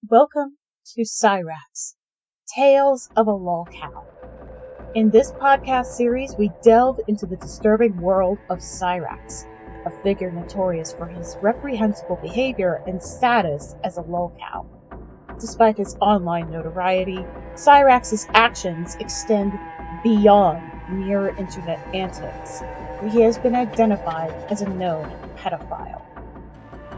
Welcome to Cyraxx, Tales of a Lolcow. In this podcast series, we delve into the disturbing world of Cyraxx, a figure notorious for his reprehensible behavior and status as a lolcow. Despite his online notoriety, Cyraxx's actions extend beyond mere internet antics, where he has been identified as a known pedophile.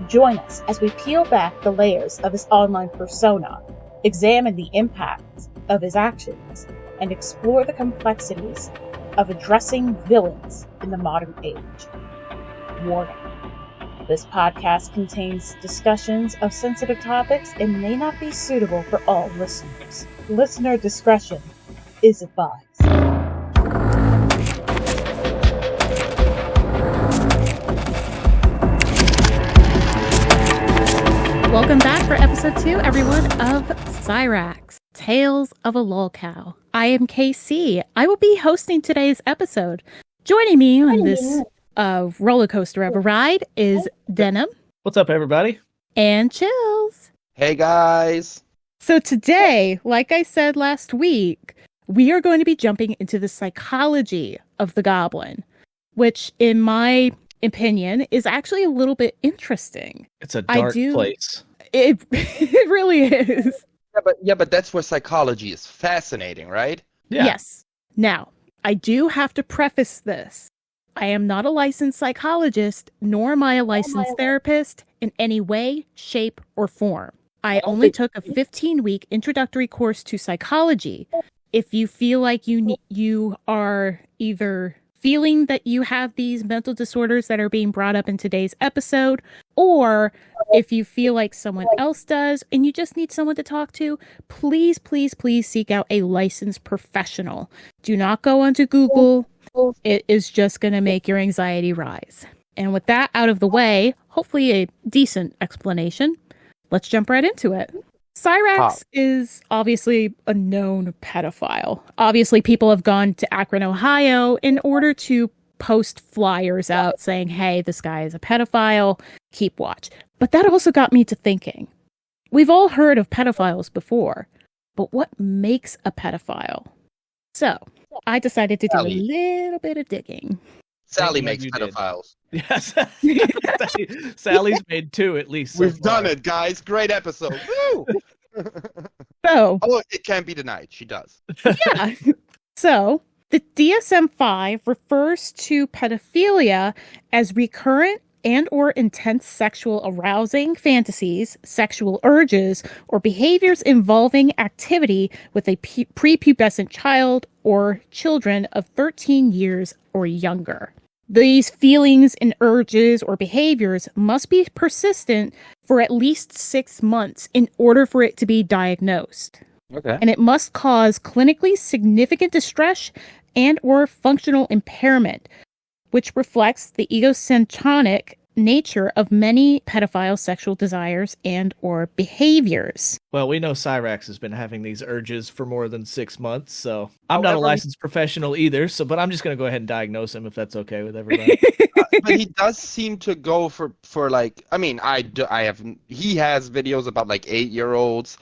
Join us as we peel back the layers of his online persona, examine the impact of his actions, and explore the complexities of addressing villains in the modern age. Warning: this podcast contains discussions of sensitive topics and may not be suitable for all listeners. Listener discretion is advised. Welcome back for episode 2, everyone, of Cyraxx, Tales of a Lolcow. I am KC. I will be hosting today's episode. Joining me on this roller coaster of a ride is Denim. What's up, everybody? And Chills. Hey, guys. So today, like I said last week, we are going to be jumping into the psychology of the goblin, which, in my opinion, is actually a little bit interesting. It's a dark place. It really is. Yeah, but that's where psychology is fascinating, right? Yeah. Yes. Now, I do have to preface this. I am not a licensed psychologist, nor am I a licensed therapist in any way, shape, or form. I only took a 15-week introductory course to psychology. If you feel like you are either feeling that you have these mental disorders that are being brought up in today's episode, or if you feel like someone else does and you just need someone to talk to, please, please, please seek out a licensed professional. Do not go onto Google. It is just going to make your anxiety rise. And with that out of the way, hopefully a decent explanation, let's jump right into it. Cyraxx is obviously a known pedophile. Obviously, people have gone to Akron, Ohio in order to post flyers out saying, hey, this guy is a pedophile, keep watch. But that also got me to thinking. We've all heard of pedophiles before, but what makes a pedophile? So, I decided to do a little bit of digging. Sally makes pedophiles. Yes. Sally's made 2 at least. We've done it, guys. Great episode. Woo! So, it can't be denied. She does. Yeah. So, the DSM-5 refers to pedophilia as recurrent and or intense sexual arousing fantasies, sexual urges, or behaviors involving activity with a prepubescent child or children of 13 years or younger. These feelings and urges or behaviors must be persistent for at least 6 months in order for it to be diagnosed. Okay. And it must cause clinically significant distress and or functional impairment, which reflects the egocentric nature of many pedophile sexual desires and or behaviors. Well, we know Cyraxx has been having these urges for more than 6 months, so I'm not a licensed professional either, but I'm just going to go ahead and diagnose him if that's okay with everybody. But he does seem to go for like, I mean, he has videos about like 8-year-olds,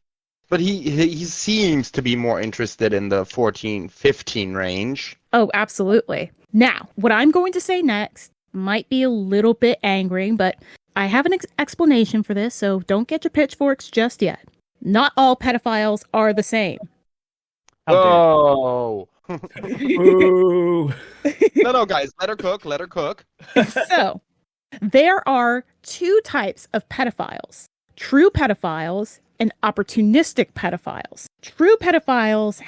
but he seems to be more interested in the 14, 15 range. Oh, absolutely. Now, what I'm going to say next might be a little bit angering, but I have an explanation for this, so don't get your pitchforks just yet. Not all pedophiles are the same. Oh. Ooh. No, guys, let her cook. So, there are 2 types of pedophiles: true pedophiles and opportunistic pedophiles. True pedophiles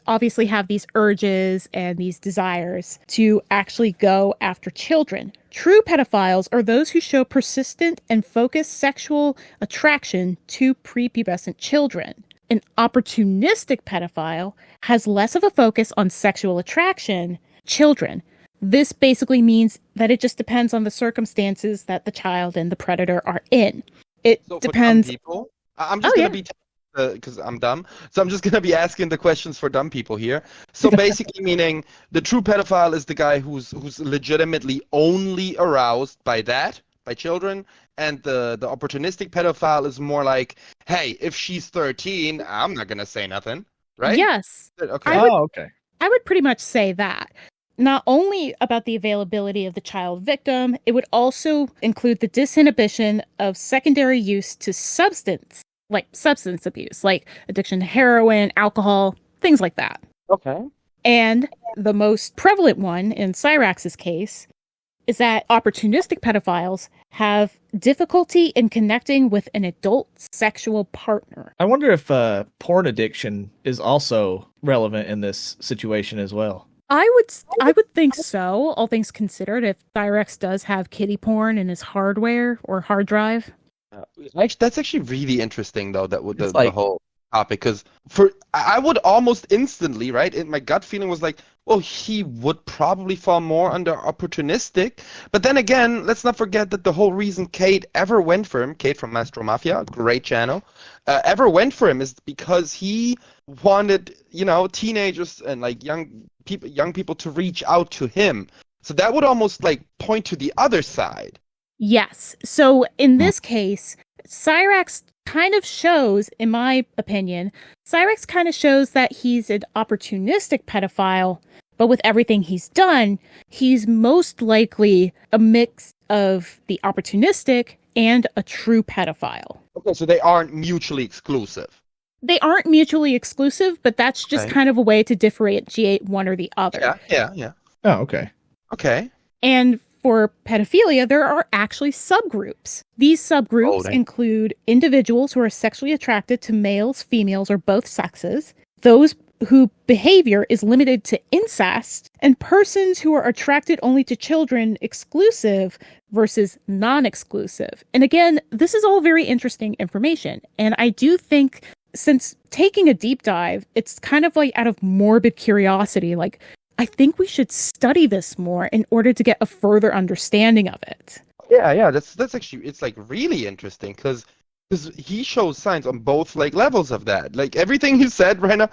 obviously have these urges and these desires to actually go after children. True pedophiles are those who show persistent and focused sexual attraction to prepubescent children. An opportunistic pedophile has less of a focus on sexual attraction to children. This basically means that it just depends on the circumstances that the child and the predator are in. It depends. For dumb people, I'm just going to be because I'm dumb. So I'm just going to be asking the questions for dumb people here. So basically meaning the true pedophile is the guy who's legitimately only aroused by that, by children, and the opportunistic pedophile is more like, hey, if she's 13, I'm not gonna say nothing, right? Yes. Okay. Okay. I would pretty much say that. Not only about the availability of the child victim, it would also include the disinhibition of secondary use to substance abuse, like addiction to heroin, alcohol, things like that. Okay. And the most prevalent one in Cyraxx's case is that opportunistic pedophiles have difficulty in connecting with an adult sexual partner. I wonder if porn addiction is also relevant in this situation as well. I would think so, all things considered, if Cyraxx does have kiddie porn in his hardware or hard drive. That's actually really interesting, though, that would the whole topic, because I would almost instantly, right? My gut feeling was like, well, he would probably fall more under opportunistic. But then again, let's not forget that the whole reason Kate ever went for him, Kate from Mastro Mafia, great channel, ever went for him is because he wanted, teenagers and like young people to reach out to him. So that would almost like point to the other side. Yes. So in this case, Cyraxx kind of shows, in my opinion, that he's an opportunistic pedophile, but with everything he's done, he's most likely a mix of the opportunistic and a true pedophile. Okay, so they aren't mutually exclusive. They aren't mutually exclusive, but that's just kind of a way to differentiate one or the other. Yeah. Oh, okay. Okay. And for pedophilia, there are actually subgroups. These subgroups include individuals who are sexually attracted to males, females, or both sexes, those whose behavior is limited to incest, and persons who are attracted only to children, exclusive versus non-exclusive. And again, this is all very interesting information. And I do think, since taking a deep dive, it's kind of like out of morbid curiosity, like, I think we should study this more in order to get a further understanding of it. Yeah, that's actually, it's like really interesting because he shows signs on both like levels of that. Like everything you said right now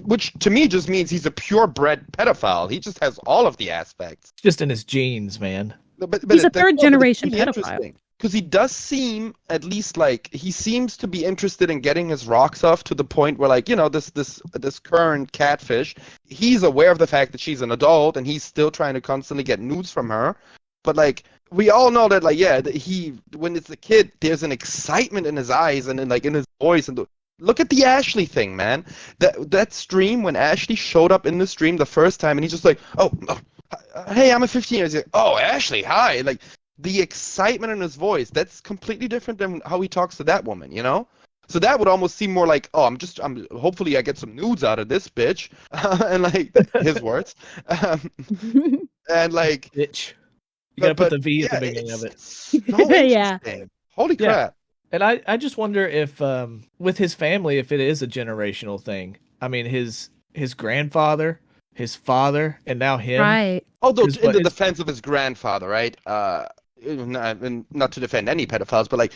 which to me just means he's a purebred pedophile. He just has all of the aspects. Just in his genes, man. But he's a third generation pedophile. Because he does seem, at least like, he seems to be interested in getting his rocks off to the point where, like, this current catfish, he's aware of the fact that she's an adult and he's still trying to constantly get nudes from her. But, like, we all know that, like, when it's a kid, there's an excitement in his eyes and in his voice. And look at the Ashley thing, man. That stream, when Ashley showed up in the stream the first time and he's just like, oh hey, I'm a 15-year-old. He's like, oh, Ashley, hi. Like, the excitement in his voice, that's completely different than how he talks to that woman, So that would almost seem more like, oh, hopefully I get some nudes out of this bitch. And like, his words. And like... Bitch. You gotta put the V at the beginning of it. So interesting. Holy crap. And I just wonder if, with his family, if it is a generational thing. I mean, his grandfather, his father, and now him. Right. Although, in the defense of his grandfather, right? Not to defend any pedophiles, but like,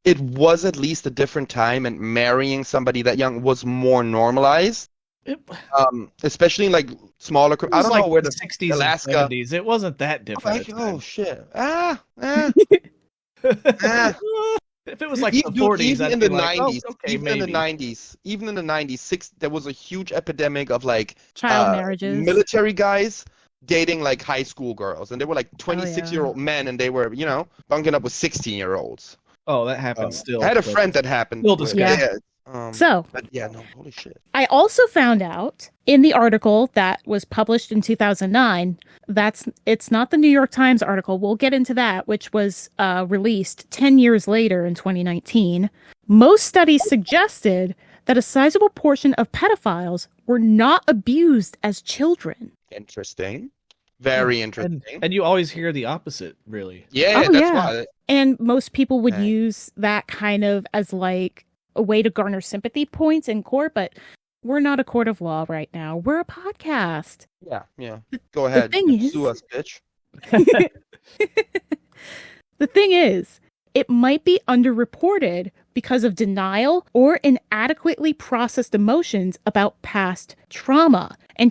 it was at least a different time, and marrying somebody that young was more normalized. Especially in like smaller. I don't know where the 60s, Alaska, and 70s. It wasn't that different. Oh shit! If it was like the 40s, even in the 90s, even in the 90s, there was a huge epidemic of like child marriages, military guys dating like high school girls, and they were like 26-year-old men, and they were bunking up with 16-year-olds. Oh, that happens still. I had a friend that happened. Still disgusting. Holy shit. I also found out in the article that was published in 2009, it's not the New York Times article, we'll get into that, which was released 10 years later in 2019. Most studies suggested that a sizable portion of pedophiles were not abused as children. Interesting. Very interesting. And you always hear the opposite, really. Yeah, that's why. And most people would use that kind of as like a way to garner sympathy points in court, but we're not a court of law right now. We're a podcast. Yeah. Go ahead. Sue us, bitch. The thing is, it might be underreported because of denial or inadequately processed emotions about past trauma. And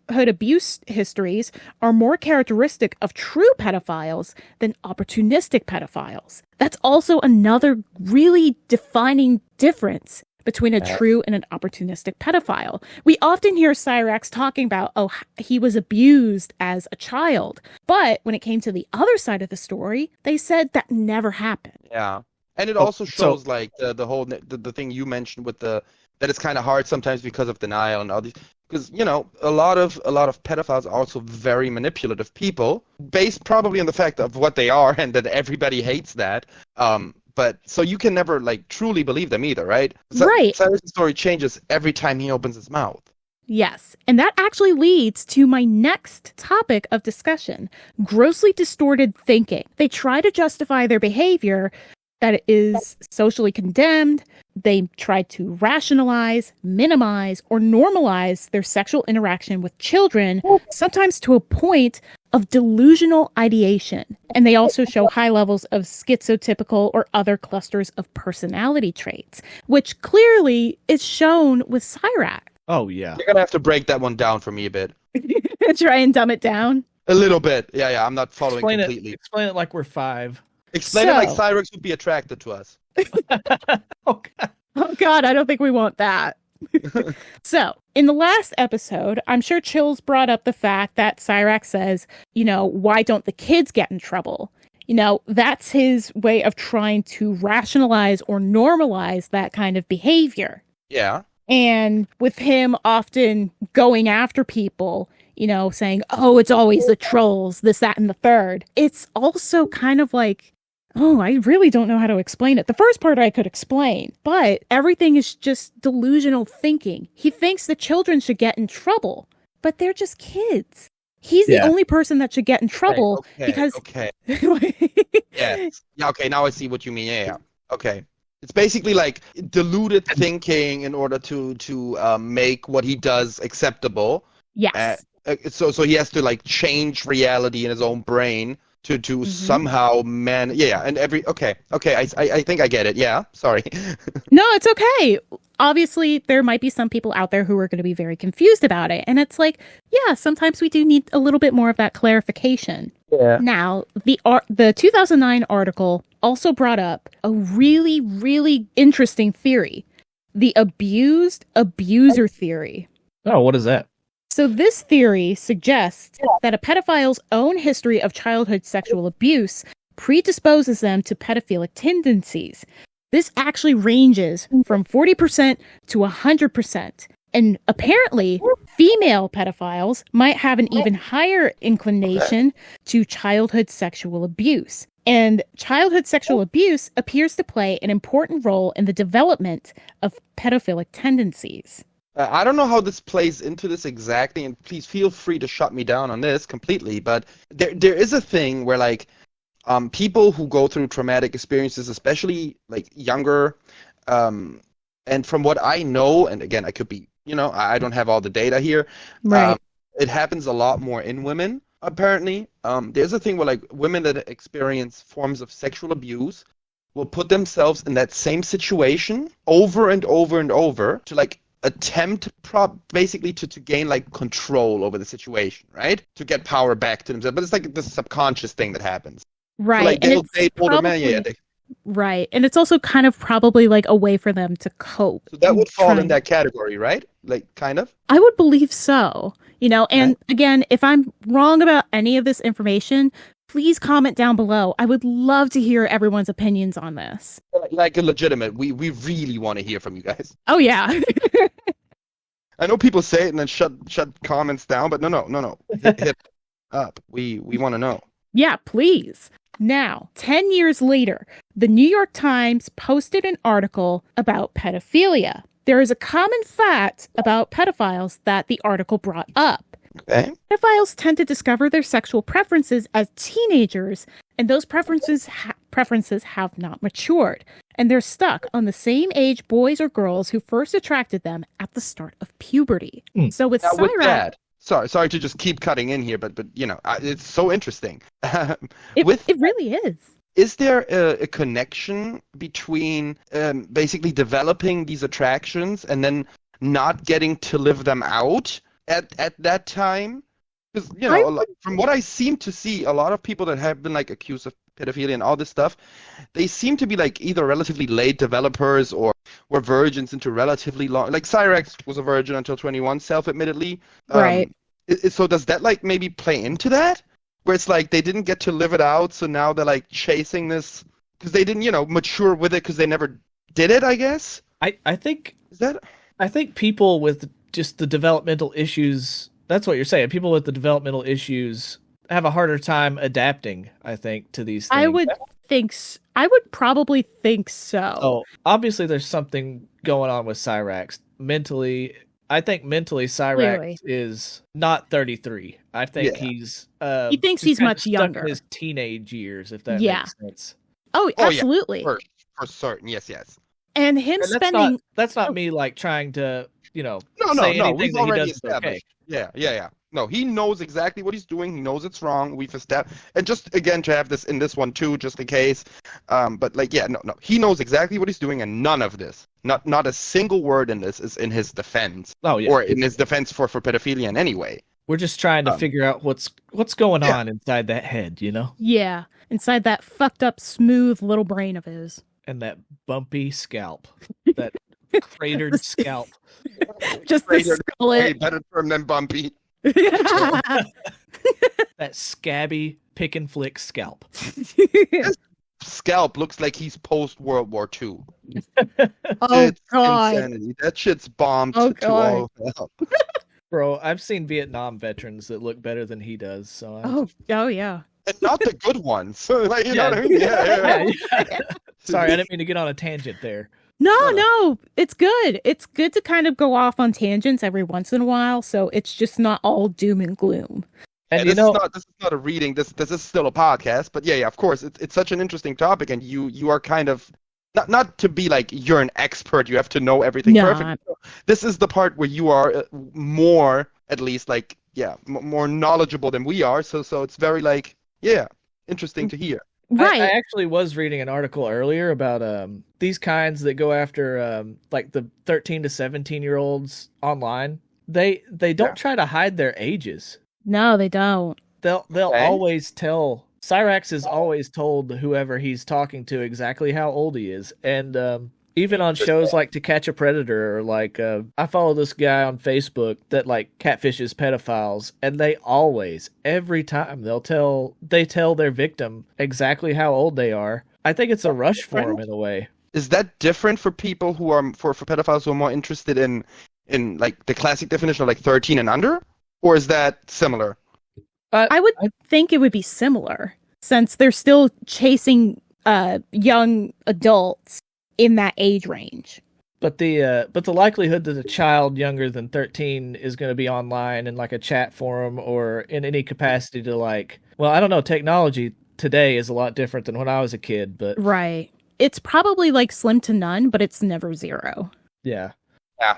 childhood abuse histories are more characteristic of true pedophiles than opportunistic pedophiles. That's also another really defining difference between a true and an opportunistic pedophile. We often hear Cyraxx talking about, oh, he was abused as a child. But when it came to the other side of the story, they said that never happened. Yeah. And it also shows like the whole the thing you mentioned with that it's kind of hard sometimes because of denial and all these, because a lot of pedophiles are also very manipulative people, based probably on the fact of what they are and that everybody hates that. But so you can never like truly believe them either, right? Right. Cyraxx's story changes every time he opens his mouth. Yes, and that actually leads to my next topic of discussion: grossly distorted thinking. They try to justify their behavior that is socially condemned. They try to rationalize, minimize, or normalize their sexual interaction with children, sometimes to a point of delusional ideation. And they also show high levels of schizotypical or other clusters of personality traits, which clearly is shown with Cyraxx. Oh, yeah. You're going to have to break that one down for me a bit. Try and dumb it down? A little bit. Yeah, I'm not following completely. Explain it like we're 5. Explain it like Cyraxx would be attracted to us. Oh, God. Oh, God, I don't think we want that. So, in the last episode, I'm sure Chills brought up the fact that Cyraxx says, why don't the kids get in trouble? That's his way of trying to rationalize or normalize that kind of behavior. Yeah. And with him often going after people, saying, oh, it's always the trolls, this, that, and the third. It's also kind of like, oh, I really don't know how to explain it. The first part I could explain, but everything is just delusional thinking. He thinks the children should get in trouble, but they're just kids. He's the only person that should get in trouble because... Okay. Yes. Yeah, okay, now I see what you mean. Yeah. Okay. It's basically like deluded thinking in order to make what he does acceptable. Yes. So he has to like change reality in his own brain to somehow and okay I think I get it. Yeah, sorry. No, it's okay. Obviously there might be some people out there who are going to be very confused about it, and it's like, yeah, sometimes we do need a little bit more of that clarification. Yeah. Now, the 2009 article also brought up a really, really interesting theory: the abused abuser theory. Oh, what is that? So this theory suggests that a pedophile's own history of childhood sexual abuse predisposes them to pedophilic tendencies. This actually ranges from 40% to 100%. And apparently, female pedophiles might have an even higher inclination to childhood sexual abuse. And childhood sexual abuse appears to play an important role in the development of pedophilic tendencies. I don't know how this plays into this exactly, and please feel free to shut me down on this completely, but there is a thing where, like, people who go through traumatic experiences, especially, like, younger, and from what I know, and again, I could be, I don't have all the data here, right. It happens a lot more in women, apparently. There's a thing where, like, women that experience forms of sexual abuse will put themselves in that same situation over and over and over to, like, attempt basically to gain like control over the situation, right? To get power back to themselves. But it's like this subconscious thing that happens. Right. So, like, and right. And it's also kind of probably like a way for them to cope. So that would fall in that category, right? Like, kind of? I would believe so. And again, if I'm wrong about any of this information, please comment down below. I would love to hear everyone's opinions on this. Like a legitimate, we really want to hear from you guys. Oh, yeah. I know people say it and then shut comments down, but no. Hit up. We want to know. Yeah, please. Now, 10 years later, the New York Times posted an article about pedophilia. There is a common fact about pedophiles that the article brought up. Okay. Pedophiles tend to discover their sexual preferences as teenagers, and those preferences have not matured, and they're stuck on the same age boys or girls who first attracted them at the start of puberty. So with Cyraxx... Sorry to just keep cutting in here, but it's so interesting. It really is. Is there a connection between basically developing these attractions and then not getting to live them out at that time, because I from what I seem to see, a lot of people that have been like accused of pedophilia and all this stuff, they seem to be like either relatively late developers or were virgins into relatively long. Like Cyraxx was a virgin until 21, self-admittedly. Right. So does that like maybe play into that, where it's like they didn't get to live it out, so now they're like chasing this because they didn't mature with it because they never did it, I guess. I think Is that? I think people with just the developmental issues, that's what you're saying. People with the developmental issues have a harder time adapting, I think, to these things. I would probably think so. Oh, obviously there's something going on with Cyraxx. Mentally, I think Cyraxx Clearly. is not 33. I think he's He thinks he's kinda much stuck younger. in his teenage years, if that Yeah. makes sense. Oh, Oh, yeah. absolutely. For certain, yes. And him And spending that's not me like trying to, No, say anything we've that he already does is okay. established. Yeah. No, he knows exactly what he's doing. He knows it's wrong. We've established, and just again to have this in this one too, just in case. But like, no, he knows exactly what he's doing, and none of this, not a single word in this is in his defense, Oh yeah. or in his defense for pedophilia in any way. We're just trying to figure out what's going on inside that head, Yeah, inside that fucked up, smooth little brain of his. And that bumpy scalp, that cratered scalp. Just the Hey, skullet. better term than bumpy. That scabby pick and flick scalp. Scalp looks like he's post World War II. Oh, It's God. insanity. That shit's bombed Oh, to all hell. Bro, I've seen Vietnam veterans that look better than he does. So Oh, yeah. And not the good ones. Like, you know what I mean? Yeah. Sorry, I didn't mean to get on a tangent there. No, it's good. It's good to kind of go off on tangents every once in a while, so it's just not all doom and gloom. And this is not a reading. This is still a podcast. But yeah, of course, it's such an interesting topic, and you are kind of not to be like you're an expert. You have to know everything perfect. This is the part where you are more, at least, like more knowledgeable than we are. So it's very like interesting to hear. Right. I actually was reading an article earlier about these kinds that go after like the 13 to 17-year-olds online. They don't try to hide their ages. No, they don't. They'll always tell. Cyraxx is always told whoever he's talking to exactly how old he is, and even on shows like To Catch a Predator, or like I follow this guy on Facebook that like catfishes pedophiles, and they always, every time, they tell their victim exactly how old they are. I think it's a rush for them in a way. Is that different for people who are for pedophiles who are more interested in like the classic definition of like 13 and under, or is that similar? I would think it would be similar, since they're still chasing young adults in that age range. But the likelihood that a child younger than 13 is going to be online in like a chat forum or in any capacity to like, well, I don't know, technology today is a lot different than when I was a kid, but right. It's probably like slim to none, but it's never zero. Yeah.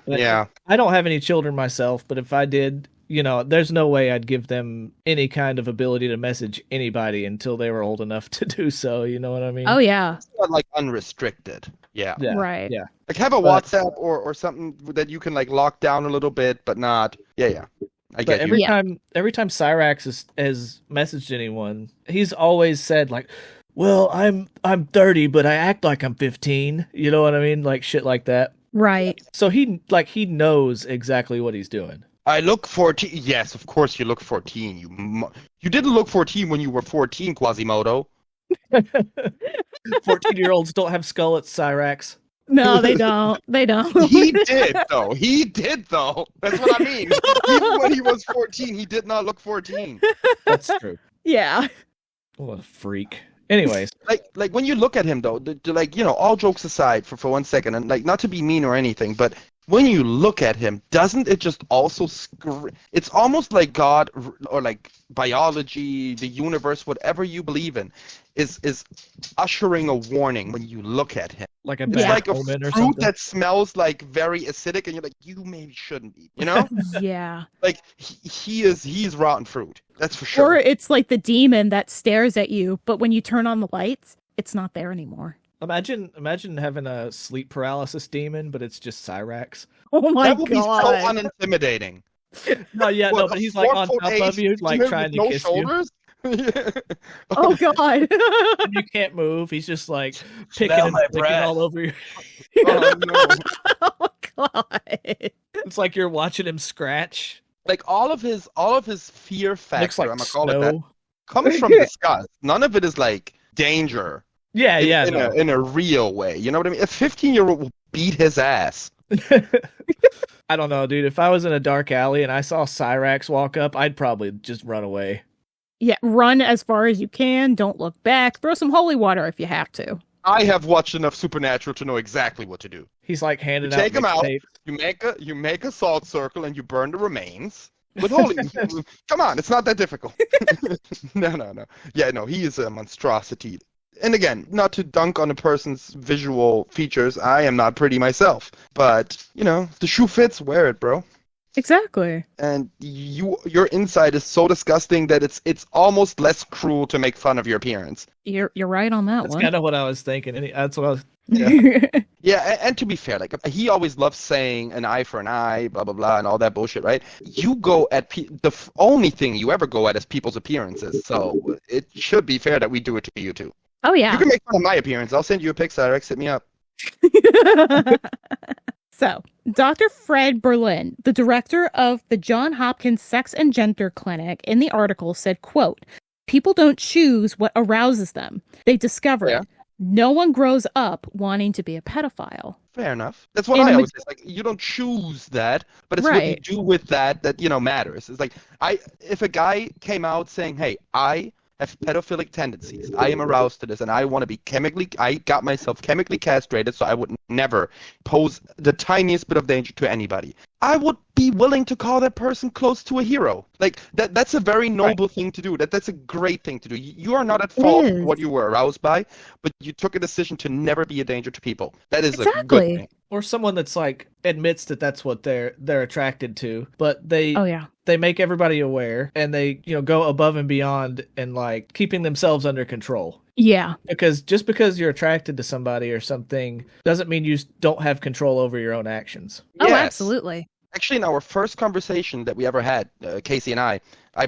Yeah. I don't have any children myself, but if I did, there's no way I'd give them any kind of ability to message anybody until they were old enough to do so. You know what I mean? Oh, yeah. It's not like unrestricted. Yeah. Right. Yeah. Like have a WhatsApp or something that you can like lock down a little bit, but not. Yeah. I get every you. time Cyraxx has messaged anyone, he's always said like, "Well, I'm 30, but I act like I'm 15." You know what I mean? Like shit like that. Right. So he knows exactly what he's doing. I look 14. Yes, of course you look 14. You didn't look 14 when you were 14, Quasimodo. 14-year-olds don't have skullets, Cyraxx. No, they don't. They don't. He did though. That's what I mean. Even when he was 14, he did not look 14. That's true. Yeah. What a freak. Anyways, like when you look at him though, like all jokes aside for 1 second, and like not to be mean or anything, but when you look at him, doesn't it just also it's almost like God or like biology, the universe, whatever you believe in, is ushering a warning when you look at him. like a It's bad like a omen or fruit something. that smells like very acidic, and you're like, you maybe shouldn't eat. You know, Yeah. like he's rotten fruit. That's for sure. Or it's like the demon that stares at you, but when you turn on the lights, it's not there anymore. Imagine having a sleep paralysis demon, but it's just Cyraxx. Oh my That would be so god. unintimidating. No, yeah, no, What, but a he's like on top 4'8" of you, like with trying to no kiss shoulders? Yeah. Oh God. and you can't move. He's just like picking Smell and my flicking breath. all over you. Oh no. Oh my God. It's like you're watching him scratch. Like all of his fear Looks factor, like I'm gonna call it that, snow. comes from disgust. None of it is like danger Yeah, yeah, in no. a real way. You know what I mean? A 15-year-old will beat his ass. I don't know, dude. If I was in a dark alley and I saw Cyraxx walk up, I'd probably just run away. Yeah, run as far as you can. Don't look back. Throw some holy water if you have to. I have watched enough Supernatural to know exactly what to do. He's like You handing take him out. mixtapes. You make a salt circle and you burn the remains with holy. Come on, it's not that difficult. No. Yeah, no, he is a monstrosity. And again, not to dunk on a person's visual features, I am not pretty myself. But, if the shoe fits, wear it, bro. Exactly. And your inside is so disgusting that it's almost less cruel to make fun of your appearance. You're right on that That's one. kind of what I was thinking. And that's what I was. Yeah, and to be fair, like he always loves saying an eye for an eye, blah blah blah, and all that bullshit, right? You go at only thing you ever go at is people's appearances, so it should be fair that we do it to you too. Oh You yeah. can make fun of my appearance. I'll send you a pic, Cyraxx. Hit me up. So, Dr. Fred Berlin, the director of the Johns Hopkins Sex and Gender Clinic, in the article said, quote, "People don't choose what arouses them. They discover it. No one grows up wanting to be a pedophile." Fair enough. That's what In I a always say. Like you don't choose that, but it's what you Right. do with that matters. It's like if a guy came out saying, "Hey, I have pedophilic tendencies. I am aroused to this, and I want to be I got myself chemically castrated, so I would never pose the tiniest bit of danger to anybody." I would be willing to call that person close to a hero. Like that's a very noble thing to do. That's a great thing to do. You are not at fault for what you were aroused by, but you took a decision to never be a danger to people. That is a good thing. Or someone that's like admits that that's what they're attracted to, but they yeah. they make everybody aware, and they go above and beyond and like keeping themselves under control. Yeah. Because just because you're attracted to somebody or something doesn't mean you don't have control over your own actions. Oh, Yes. absolutely. Actually, in our first conversation that we ever had, Casey and I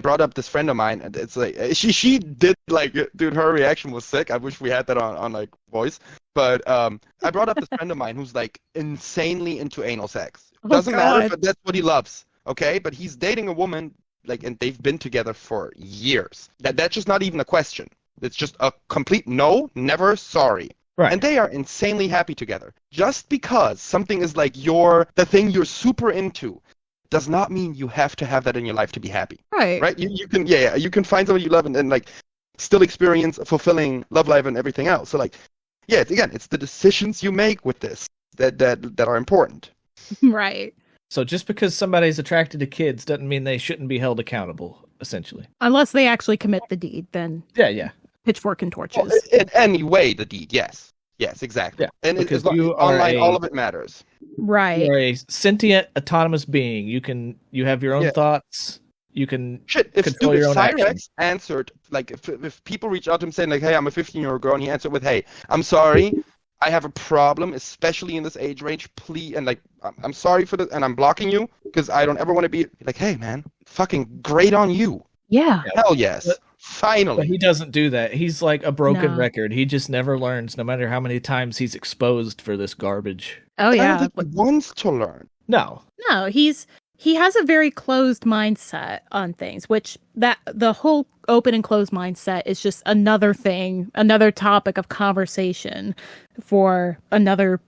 brought up this friend of mine, and it's like she did like, dude, her reaction was sick. I wish we had that on like voice. But I brought up this friend of mine who's like insanely into anal sex. Doesn't matter if that's what he loves, okay? But he's dating a woman and they've been together for years. That's just not even a question. It's just a complete no, never, sorry. Right. And they are insanely happy together. Just because something is like the thing you're super into does not mean you have to have that in your life to be happy. Right. Right? You can you can find somebody you love and like still experience a fulfilling love life and everything else. So like, yeah, it's the decisions you make with this that are important. Right. So just because somebody's attracted to kids doesn't mean they shouldn't be held accountable, essentially. Unless they actually commit the deed, then Yeah. pitchfork and torches. Well, in any way, the deed, yes. Yes, exactly. Yeah, And because it's you are online, all of it matters. Right. You're a sentient, autonomous being. You have your own thoughts. You can control your own Cyraxx actions. answered, like, if people reach out to him saying, like, hey, I'm a 15-year-old girl, and he answered with, hey, I'm sorry, I have a problem, especially in this age range, please, and, like, I'm sorry for this, and I'm blocking you, because I don't ever want to be, like, hey, man, fucking great on you. Yeah. Hell yes. Finally. But he doesn't do that. He's like a broken No. record. He just never learns, no matter how many times he's exposed for this garbage. Oh, I yeah. don't think he wants to learn. No. No, he has a very closed mindset on things, which the whole open and closed mindset is just another topic of conversation for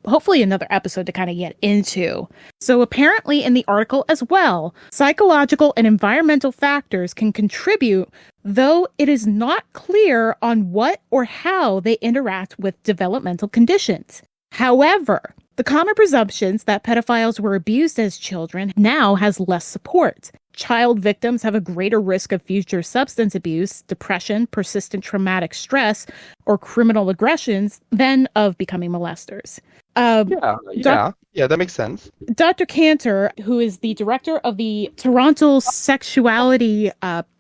hopefully another episode to kind of get into. So apparently in the article as well, psychological and environmental factors can contribute, though it is not clear on what or how they interact with developmental conditions. However, the common presumptions that pedophiles were abused as children now has less support. Child victims have a greater risk of future substance abuse, depression, persistent traumatic stress, or criminal aggressions than of becoming molesters. Yeah, that makes sense. Dr. Cantor, who is the director of the Toronto Sexuality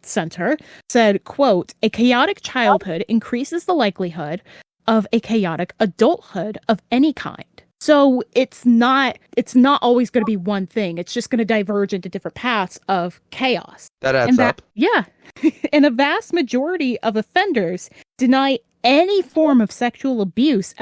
Center, said, quote, "A chaotic childhood increases the likelihood of a chaotic adulthood of any kind. So it's not always going to be one thing. It's just going to diverge into different paths of chaos. That adds up. Yeah. And a vast majority of offenders deny any form of sexual abuse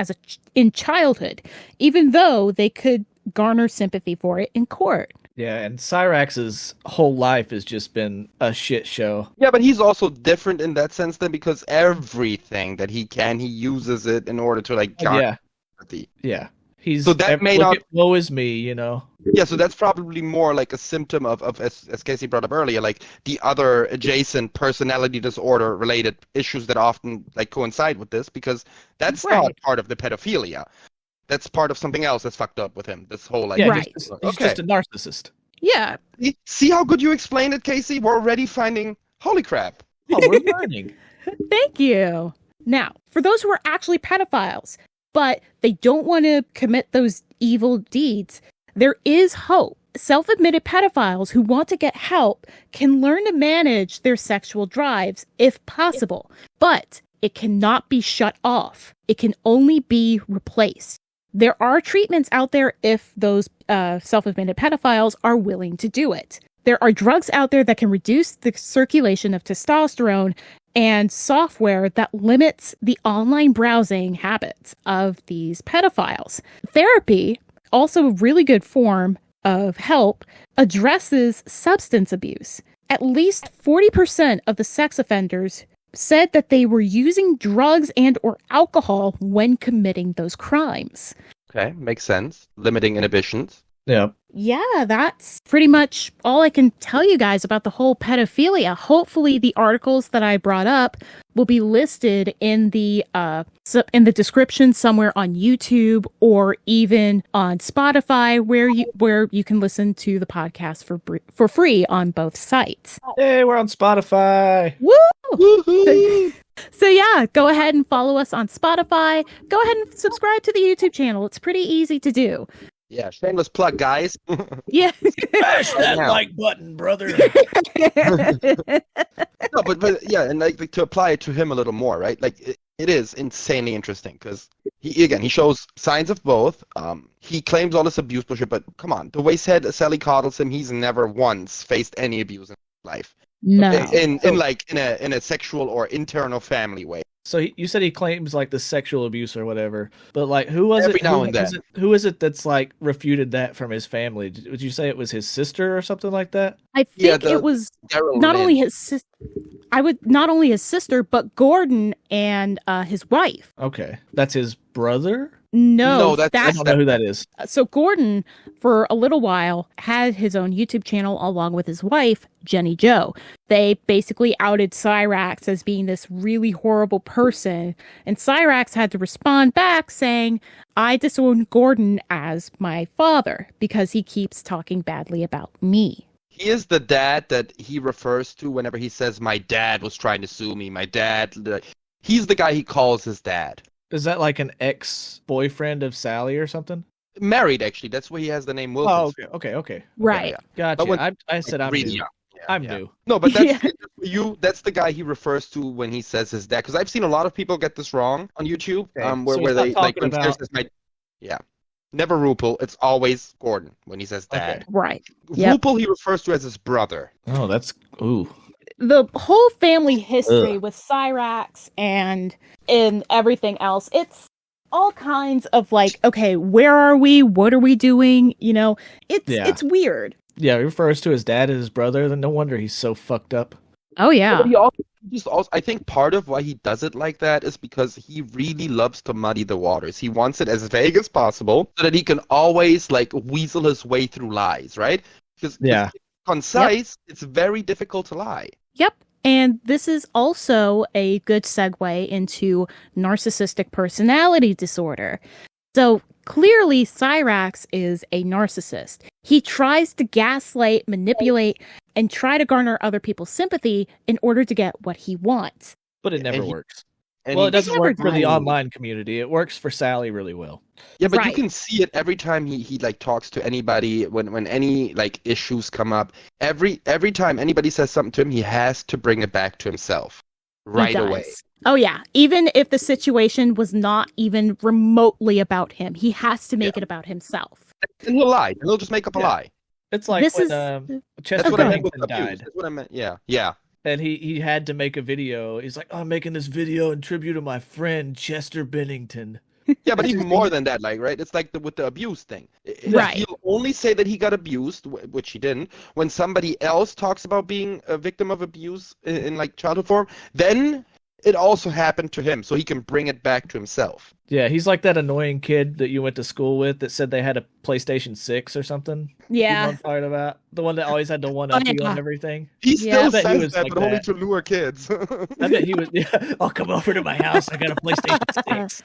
in childhood, even though they could garner sympathy for it in court. Yeah, and Cyraxx's whole life has just been a shit show. Yeah, but he's also different in that sense then, because everything that he uses it in order to like garner sympathy. Yeah. He's so that may not woe is me, you know. Yeah, so that's probably more like a symptom of as Casey brought up earlier, like the other adjacent personality disorder related issues that often like coincide with this, because that's not part of the pedophilia. That's part of something else that's fucked up with him. This whole like he's just a narcissist. Yeah. See how good you explained it, Casey? We're already finding holy crap. Oh, we're learning. Thank you. Now, for those who are actually pedophiles, but they don't want to commit those evil deeds, there is hope. Self-admitted pedophiles who want to get help can learn to manage their sexual drives if possible, but it cannot be shut off. It can only be replaced. There are treatments out there if those self-admitted pedophiles are willing to do it. There are drugs out there that can reduce the circulation of testosterone and software that limits the online browsing habits of these pedophiles. Therapy, also a really good form of help, addresses substance abuse. At least 40% of the sex offenders said that they were using drugs and or alcohol when committing those crimes. Okay, makes sense. Limiting inhibitions. Yeah. Yeah, that's pretty much all I can tell you guys about the whole pedophilia. Hopefully the articles that I brought up will be listed in the description somewhere on YouTube or even on Spotify, where you can listen to the podcast for free on both sites. Hey, we're on Spotify. Woo! Woo-hoo! So yeah, go ahead and follow us on Spotify. Go ahead and subscribe to the YouTube channel. It's pretty easy to do. Yeah, shameless plug, guys. Yeah. Smash that like button, brother. No, but yeah, and like to apply it to him a little more, right? Like it is insanely interesting because he shows signs of both. He claims all this abuse bullshit, but come on, the way Sally coddles him, he's never once faced any abuse in his life. No. In a sexual or internal family way. So you said he claims like the sexual abuse or whatever, but like who is it that's like refuted that from his family? Would you say it was his sister or something like that? I think it was not only his sister. Not only his sister, but Gordon and his wife. Okay, that's his brother. No, I don't know who that is. So Gordon, for a little while, had his own YouTube channel along with his wife, Jenny Jo. They basically outed Cyraxx as being this really horrible person, and Cyraxx had to respond back saying, I disown Gordon as my father because he keeps talking badly about me. He is the dad that he refers to whenever he says, my dad was trying to sue me, my dad. He's the guy he calls his dad. Is that like an ex-boyfriend of Sally or something? Married, actually. That's where he has the name Wilkins. Oh, okay. Right. Yeah. Gotcha. I said I'm new. Young. I'm new. No, but that's the guy he refers to when he says his dad. Because I've seen a lot of people get this wrong on YouTube, where they like when he says my. Yeah. Never Rupel. It's always Gordon when he says dad. Okay. Right. Yep. Rupel he refers to as his brother. Oh, that's ooh. The whole family history with Cyraxx and in everything else, it's all kinds of like, okay, where are we? What are we doing? You know, it's weird. Yeah, he refers to his dad as his brother. Then no wonder he's so fucked up. Oh yeah. But he also, I think part of why he does it like that is because he really loves to muddy the waters. He wants it as vague as possible so that he can always like weasel his way through lies, right? Because if it's concise, it's very difficult to lie. Yep. And this is also a good segue into narcissistic personality disorder. So clearly, Cyraxx is a narcissist. He tries to gaslight, manipulate, and try to garner other people's sympathy in order to get what he wants. But it never works. Well, it doesn't work for the online community. It works for Sally really well. Yeah, but you can see it every time he like talks to anybody when any like issues come up. Every time anybody says something to him, he has to bring it back to himself. right away. Oh, yeah. Even if the situation was not even remotely about him, he has to make it about himself. And he'll lie. He'll just make up a lie. It's like This when is- Chester That's what I meant with Bennington abuse. died. That's what I meant. Yeah. And he had to make a video. He's like, I'm making this video in tribute to my friend Chester Bennington. Yeah, but even more than that, like, right? It's like with the abuse thing. Right. He'll only say that he got abused, which he didn't, when somebody else talks about being a victim of abuse in like childhood form. Then it also happened to him, so he can bring it back to himself. Yeah, he's like that annoying kid that you went to school with that said they had a PlayStation 6 or something. Yeah. You know what I'm talking about? The one that always had to one-up you on everything. He Yeah. still I bet he says was that, like but only that. to lure kids. I bet he was, I'll come over to my house. I got a PlayStation 6.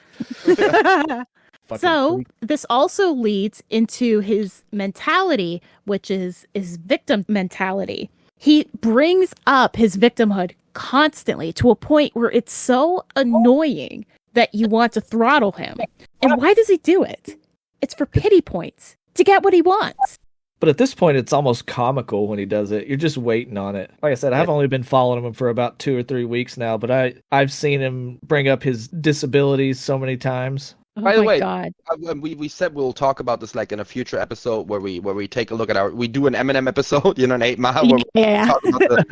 Fucking So freak. this also leads into his mentality, which is victim mentality. He brings up his victimhood constantly to a point where it's so annoying that you want to throttle him. And why does he do it? It's for pity points, to get what he wants. But at this point, it's almost comical when he does it. You're just waiting on it. Like I said, I've only been following him for about 2 or 3 weeks now, but I've seen him bring up his disabilities so many times. Oh By the my way, God. we said we'll talk about this like in a future episode where we take a look at we do an Eminem episode, an 8 Mile, where Yeah. we talk about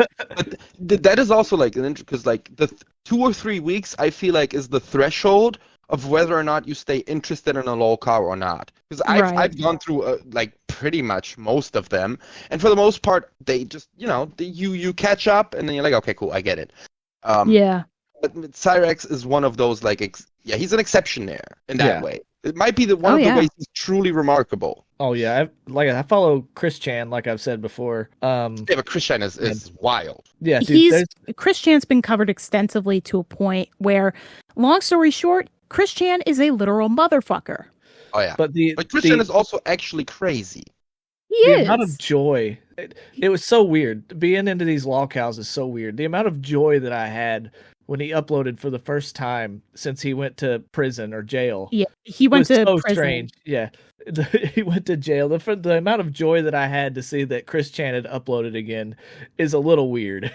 but that is also like an interesting, because like the 2 or 3 weeks I feel like is the threshold of whether or not you stay interested in a Lolcow or not. Because I've gone through like pretty much most of them, and for the most part they just you catch up and then you're like, okay, cool, I get it. Yeah. But Cyraxx is one of those like he's an exception there in that way. It might be one of the ways he's truly remarkable. Oh yeah, I follow Chris Chan, like I've said before. Yeah, but Chris Chan is wild. Yeah, dude, Chris Chan's been covered extensively to a point where, long story short, Chris Chan is a literal motherfucker. Oh yeah, but Chris Chan is also actually crazy. The amount of joy, it was so weird. Being into these Lolcows is so weird. The amount of joy that I had when he uploaded for the first time since he went to prison or jail. Yeah, he went to so prison. Strange. Yeah, he went to jail. The amount of joy that I had to see that Chris Chan had uploaded again is a little weird.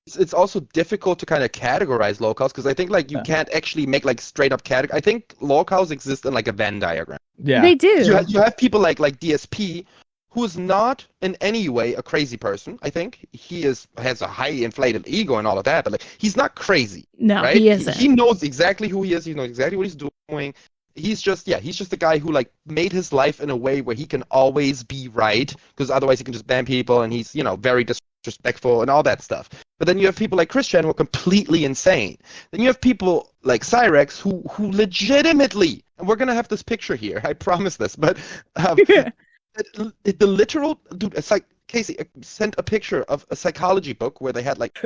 It's also difficult to kind of categorize Lolcows, because I think like you can't actually make like straight up category. I think Lolcows exist in like a Venn diagram. Yeah, they do. You have people like DSP, who is not in any way a crazy person. I think he has a highly inflated ego and all of that, but like he's not crazy. No, right? He isn't. He knows exactly who he is. He knows exactly what he's doing. He's just the guy who like made his life in a way where he can always be right, because otherwise he can just ban people, and he's very disrespectful and all that stuff. But then you have people like Chris Chan who are completely insane. Then you have people like Cyraxx who legitimately, and we're gonna have this picture here, I promise this, but the literal dude, it's like Casey sent a picture of a psychology book where they had like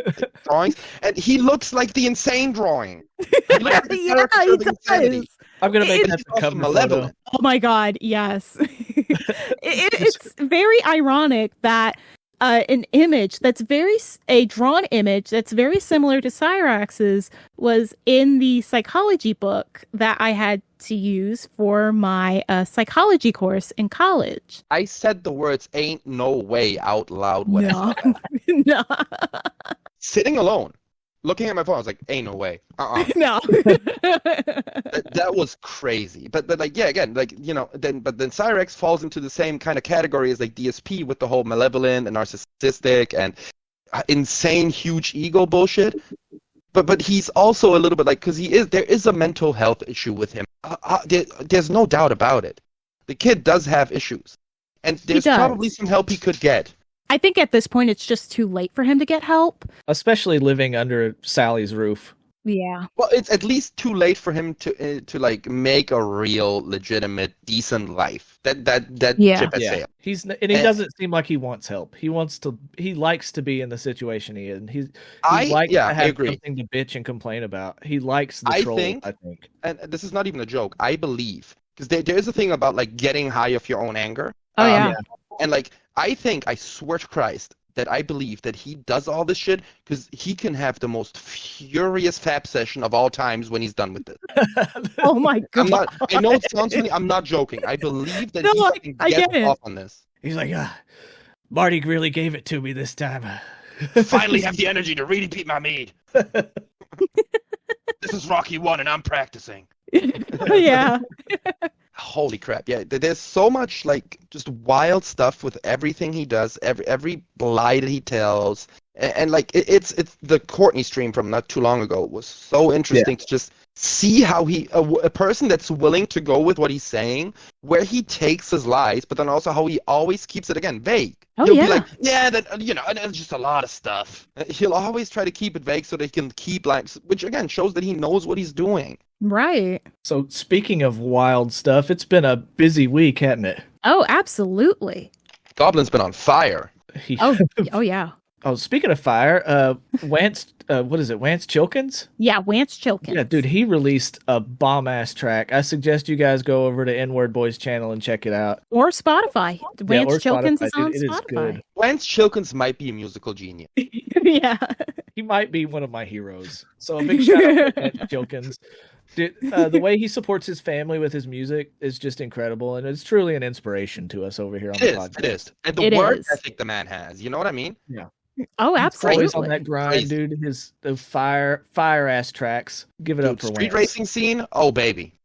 drawings, and he looks like the insane drawing. He looks like the caricature of insanity. I'm gonna make that the cover photo. Oh my God, yes. It's very ironic that a drawn image that's very similar to Cyraxx's was in the psychology book that I had to use for my psychology course in college. I said the words "ain't no way" out loud when I saw that. No. Sitting alone, looking at my phone, I was like, "Ain't no way." No. That was crazy. But like, yeah, again, like then Cyraxx falls into the same kind of category as like DSP with the whole malevolent and narcissistic and insane huge ego bullshit. But he's also a little bit like, because there is a mental health issue with him. There's no doubt about it. The kid does have issues, and there's probably some help he could get. I think at this point it's just too late for him to get help. Especially living under Sally's roof. Yeah. Well, it's at least too late for him to like make a real, legitimate, decent life. That ship has sailed. He doesn't seem like he wants help. He likes to be in the situation he is, and he likes to have something to bitch and complain about. He likes the troll, I think. And this is not even a joke. I believe, because there is a thing about like getting high off your own anger. Oh yeah. And like I swear to Christ, that I believe that he does all this shit because he can have the most furious fap session of all times when he's done with it. Oh my God. I know it sounds funny. I'm not joking. I believe that he can get off on this. He's like, Marty really gave it to me this time. Finally have the energy to really beat my mead. This is Rocky 1 and I'm practicing. Yeah. Holy crap. Yeah, there's so much like just wild stuff with everything he does, every lie that he tells. And like it's the Courtney stream from not too long ago was so interesting to just see how a person that's willing to go with what he's saying, where he takes his lies, but then also how he always keeps it again vague. He'll be like, yeah, that and it's just a lot of stuff. He'll always try to keep it vague so that he can keep lies, which again shows that he knows what he's doing. Right. So speaking of wild stuff, it's been a busy week, hasn't it? Oh, absolutely. Goblin's been on fire. Oh yeah. Oh, speaking of fire, Wance, what is it, Wance Chilkins? Yeah, Wance Chilkins. Yeah, dude, he released a bomb-ass track. I suggest you guys go over to N-Word Boys channel and check it out. Or Spotify. Wance or Chilkins Spotify, is on dude. It Spotify. is good. Wance Chilkins might be a musical genius. Yeah. He might be one of my heroes. So a big shout out to Wance Chilkins. Dude, the way he supports his family with his music is just incredible, and it's truly an inspiration to us over here on the podcast. It is. And the word ethic the man has, you know what I mean? Yeah. Oh, absolutely. He's always on that grind, dude. The fire ass tracks. Give it up for street Wance. racing scene. Oh baby,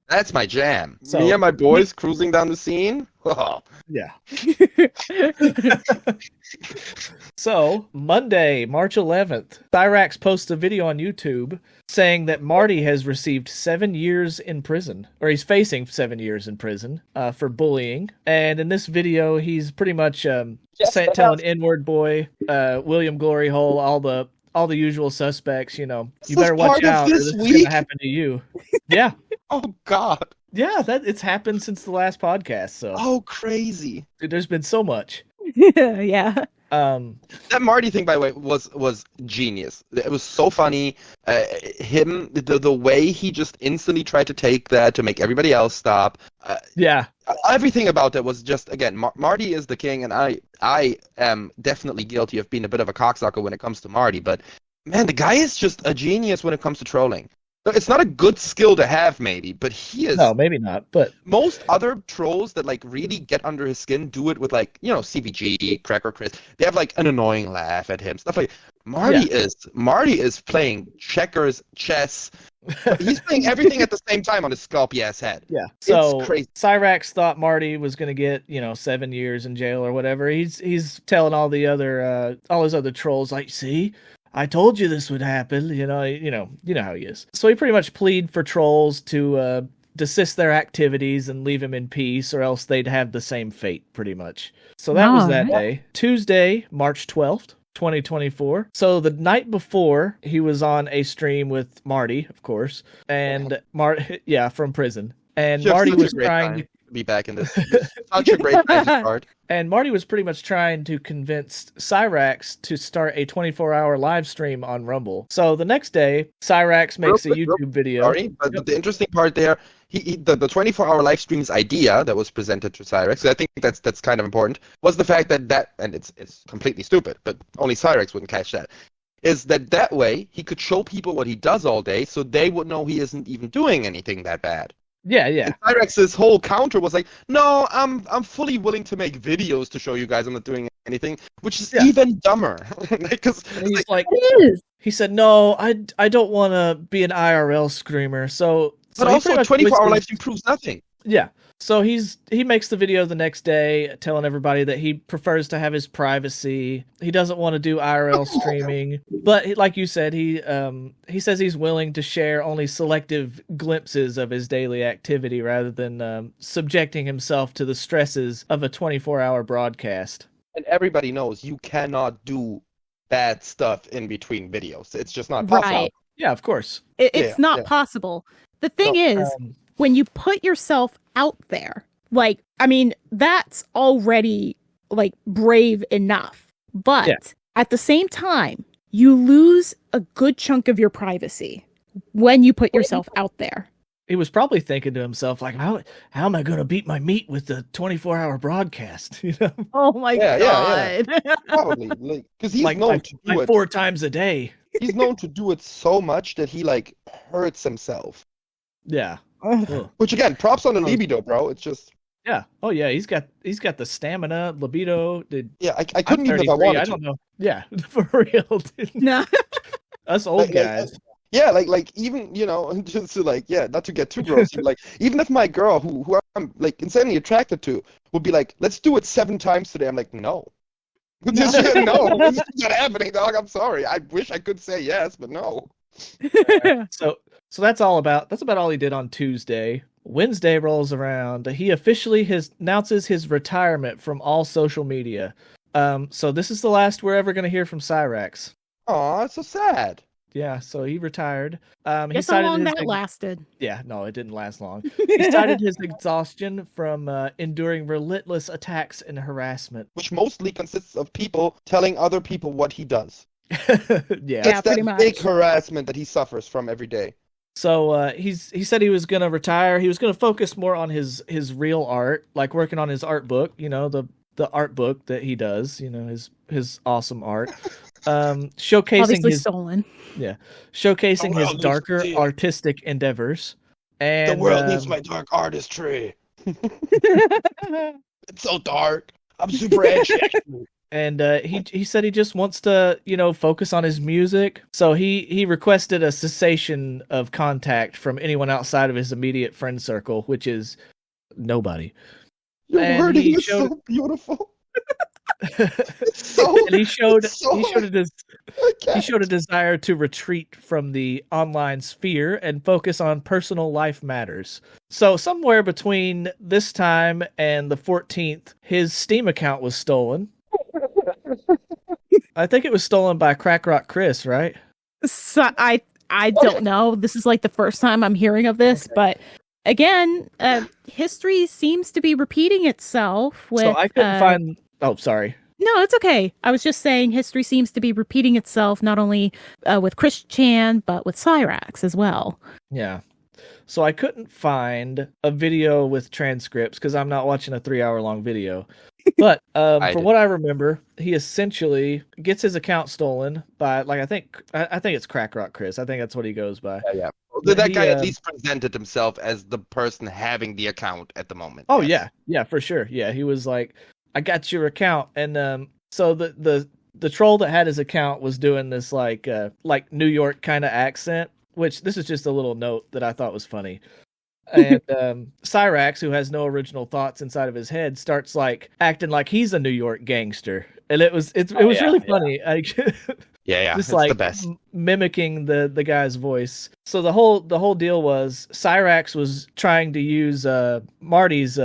that's my jam. So, me and my boys cruising down the scene. Oh. Yeah. So Monday, March 11th, Cyraxx posts a video on YouTube saying that Marty has received 7 years in prison, or he's facing 7 years in prison for bullying. And in this video, he's pretty much telling N-Word Boy, William Glory Hole, all the usual suspects, you better watch out or this is going to happen to you. Yeah. Oh, God. Yeah, it's happened since the last podcast. So. Oh, crazy. Dude, there's been so much. Yeah. That Marty thing, by the way, was genius. It was so funny. The way he just instantly tried to take that to make everybody else stop. Yeah. Everything about that was just, again, Marty is the king, and I am definitely guilty of being a bit of a cocksucker when it comes to Marty, but man, the guy is just a genius when it comes to trolling. It's not a good skill to have, maybe, but he is. No, maybe not. But most other trolls that like really get under his skin do it with like CVG, Cracker Chris. They have like an annoying laugh at him, stuff like. Marty is playing checkers, chess. He's playing everything at the same time on his scalpy ass head. Yeah. So it's crazy. Cyraxx thought Marty was going to get 7 years in jail or whatever. He's telling all his other trolls like, see. I told you this would happen, you know how he is. So he pretty much plead for trolls to desist their activities and leave him in peace, or else they'd have the same fate, pretty much. So that was that day. Tuesday, March 12th, 2024. So the night before, he was on a stream with Marty, of course, and from prison. And Marty was trying to be back in this. Such a great card. And Marty was pretty much trying to convince Cyraxx to start a 24-hour live stream on Rumble. So the next day, Cyraxx makes a YouTube video. Sorry, but the interesting part there, the 24-hour live stream's idea that was presented to Cyraxx, so I think that's kind of important, was the fact that and it's completely stupid, but only Cyraxx wouldn't catch that, is that way he could show people what he does all day, so they would know he isn't even doing anything that bad. Yeah. And Cyraxx's whole counter was like, no, I'm fully willing to make videos to show you guys I'm not doing anything, which is even dumber. Because he's like, he said, no, I don't want to be an IRL screamer. But also 24-hour live stream proves nothing. Yeah. So he makes the video the next day telling everybody that he prefers to have his privacy. He doesn't want to do IRL streaming. But like you said, he says he's willing to share only selective glimpses of his daily activity rather than subjecting himself to the stresses of a 24-hour broadcast. And everybody knows you cannot do bad stuff in between videos. It's just not possible. Right. Yeah, of course. It's not possible. The thing is, when you put yourself out there, that's already brave enough. But at the same time, you lose a good chunk of your privacy when you put yourself out there. He was probably thinking to himself, like, how am I going to beat my meat with the 24-hour broadcast? Oh my God. Yeah. Probably, because he's known to do it 4 times a day. He's known to do it so much that he hurts himself. Yeah. Which again, props on the libido, bro. It's just. Yeah. Oh yeah. He's got the stamina, libido. I couldn't even if I wanted to. I don't know. Yeah, for real, dude. No. Us old Like, guys. Yeah, like even just to like not to get too gross, like even if my girl who I'm like insanely attracted to would be like, let's do it 7 times today, I'm like, no. Just no, it's not happening, dog. I'm sorry. I wish I could say yes, but no. So that's about all he did on Tuesday. Wednesday rolls around. He officially announces his retirement from all social media. So this is the last we're ever going to hear from Cyraxx. Aw, it's so sad. Yeah, so he retired. Guess how long that lasted. Yeah, no, it didn't last long. He cited his exhaustion from enduring relentless attacks and harassment. Which mostly consists of people telling other people what he does. Yeah, That's pretty that much. big harassment that he suffers from every day. So he said he was gonna retire. He was gonna focus more on his real art, like working on his art book. You know, the art book that he does. You know, his awesome art. Showcasing Obviously his stolen. Yeah, showcasing The world his needs darker to see it. artistic endeavors. And The world needs my dark artistry. It's so dark. I'm super edgy. And he said he just wants to, focus on his music. So he requested a cessation of contact from anyone outside of his immediate friend circle, which is nobody. Your And wording he is showed- so beautiful. And he showed I he showed a desire to retreat from the online sphere and focus on personal life matters. So somewhere between this time and the 14th, his Steam account was stolen. I think it was stolen by Crack Rock Chris, right? So I don't know. This is like the first time I'm hearing of this, but again, history seems to be repeating itself. With, So I couldn't find. Oh, sorry. No, it's okay. I was just saying history seems to be repeating itself, not only with Chris Chan, but with Cyraxx as well. Yeah. So I couldn't find a video with transcripts because I'm not watching a 3-hour-long video. But from what I remember, he essentially gets his account stolen by, like, I think it's Crack Rock Chris. I think that's what he goes by. Yeah. That guy at least presented himself as the person having the account at the moment. Oh, yes. yeah, for sure. Yeah, he was like, I got your account. And so the troll that had his account was doing this like New York kind of accent, which this is just a little note that I thought was funny. And Cyraxx, who has no original thoughts inside of his head, starts like acting like he's a New York gangster, and it was really funny. Yeah, just it's like the best. Mimicking the guy's voice. So the whole deal was Cyraxx was trying to use Marty's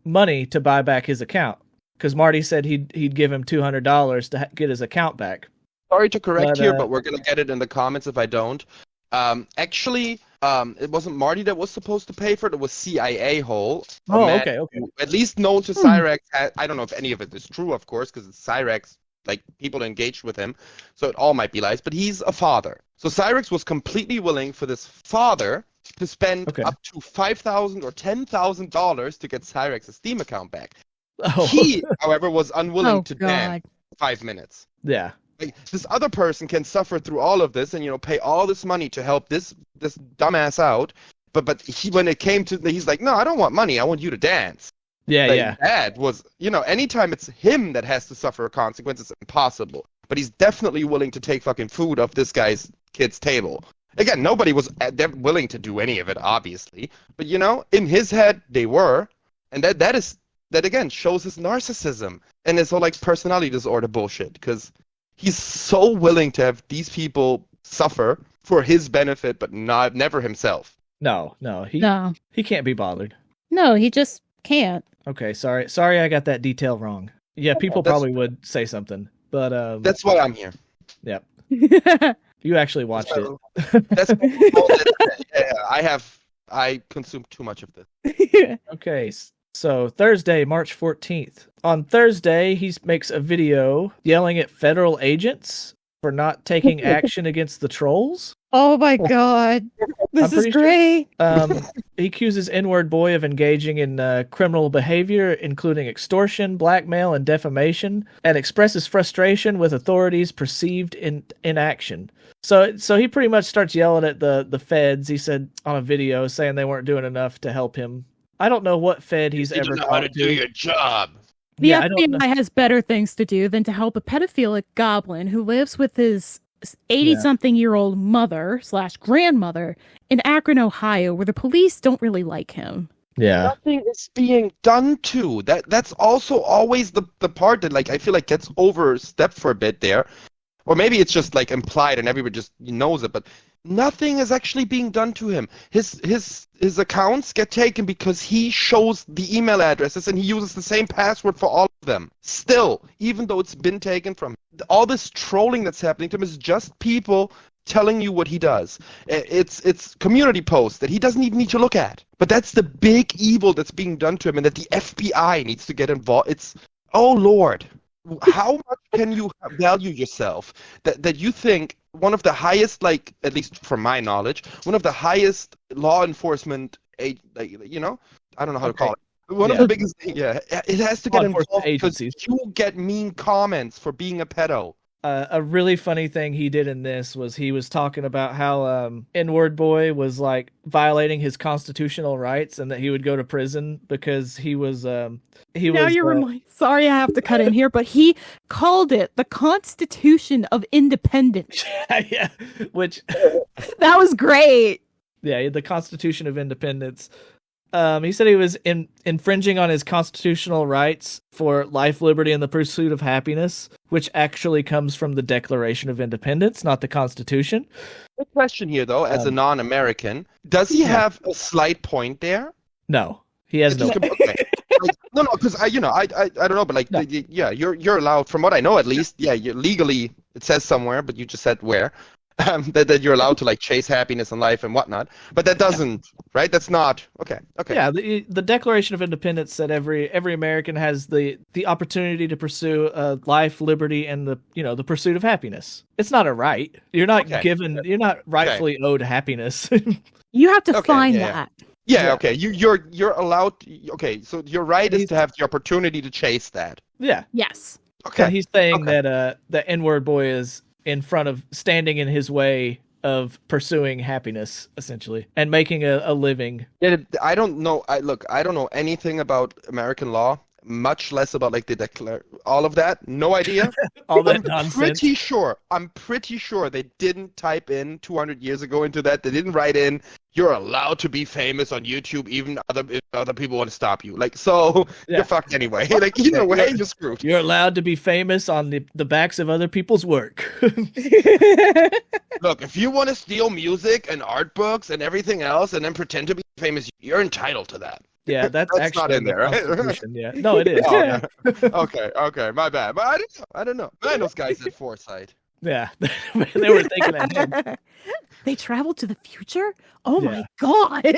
money to buy back his account because Marty said he'd give him $200 to get his account back. Sorry to correct here, but we're gonna get it in the comments if I don't. Actually, it wasn't Marty that was supposed to pay for it. It was CIA Hole. Oh, okay. At least known to Cyraxx. I don't know if any of it is true, of course, because it's Cyraxx. Like, people engaged with him, so it all might be lies. But he's a father. So Cyraxx was completely willing for this father to spend up to $5,000 or $10,000 to get Cyraxx's Steam account back. Oh. He, however, was unwilling to God. dance 5 minutes. Yeah. Like, this other person can suffer through all of this and pay all this money to help this dumbass out, but he, when it came to, he's like, no, I don't want money, I want you to dance. Yeah. That was, anytime it's him that has to suffer a consequence, it's impossible. But he's definitely willing to take fucking food off this guy's kid's table. Again, nobody was willing to do any of it, obviously, but in his head they were, and that again shows his narcissism and his whole like personality disorder bullshit, because he's so willing to have these people suffer for his benefit, but never himself. No, he can't be bothered. No, he just can't. Okay, sorry, I got that detail wrong. Yeah, people probably would say something, but that's why I'm here. Yep. You actually watched it. That's yeah, I consumed too much of this. Okay, so Thursday, March 14th. On Thursday, he makes a video yelling at federal agents for not taking action against the trolls. Oh my god. This is great. He accuses N-word boy of engaging in criminal behavior, including extortion, blackmail, and defamation, and expresses frustration with authorities' perceived inaction. So he pretty much starts yelling at the feds. He said on a video saying they weren't doing enough to help him. I don't know what fed he's ever know how to do your job. The Yeah, I don't know. FBI has better things to do than to help a pedophilic goblin who lives with his 80-something-year-old mother/grandmother in Akron, Ohio, where the police don't really like him. Yeah. Nothing is being done to. That's also always the part that, like, I feel like gets overstepped for a bit there. Or maybe it's just like implied and everybody just knows it, but nothing is actually being done to him. His accounts get taken because he shows the email addresses and he uses the same password for all of them. Still, even though it's been taken from him. All this trolling that's happening to him is just people telling you what he does. It's community posts that he doesn't even need to look at. But that's the big evil that's being done to him, and that the FBI needs to get involved. It's, oh Lord. How much can you value yourself that you think one of the highest, like, at least from my knowledge, one of the highest law enforcement, I don't know how to call it. One of the biggest, it has to get involved because you get mean comments for being a pedo. A really funny thing he did in this was he was talking about how N-word boy was like violating his constitutional rights and that he would go to prison because he was sorry I have to cut in here, but he called it the Constitution of Independence. yeah, which that was great. Yeah, the Constitution of Independence. He said he was infringing on his constitutional rights for life, liberty, and the pursuit of happiness, which actually comes from the Declaration of Independence, not the Constitution. Good question here, though, as a non-American, does he have a slight point there? No, he has no. Okay. No, because I don't know, but like, No. You're allowed, from what I know at least. Yeah, you're legally, it says somewhere, but you just said where. That you're allowed to like chase happiness in life and whatnot, but that doesn't, right? That's not okay. Yeah, the Declaration of Independence said every American has the opportunity to pursue life, liberty, and the pursuit of happiness. It's not a right. You're not you're not rightfully owed happiness. You have to find that. Yeah. Okay. You're allowed. Okay. So your right is to have the opportunity to chase that. Yeah. Yes. Okay. And he's saying that the N-word boy is standing in his way of pursuing happiness, essentially, and making a living. Yeah, I don't know. I don't know anything about American law, much less about like all of that. No idea. All that nonsense. I'm pretty sure they didn't type in 200 years ago into that. They didn't write in, you're allowed to be famous on YouTube, even if other people want to stop you. Like, so you're fucked anyway. Like, either way, you're screwed. You're allowed to be famous on the backs of other people's work. Look, if you want to steal music and art books and everything else and then pretend to be famous, you're entitled to that. Yeah, that's actually not in there, right? Yeah. No, it is. Okay, my bad. But I don't know. Man, those guys had foresight. Yeah, they were thinking ahead. They traveled to the future? Oh my god!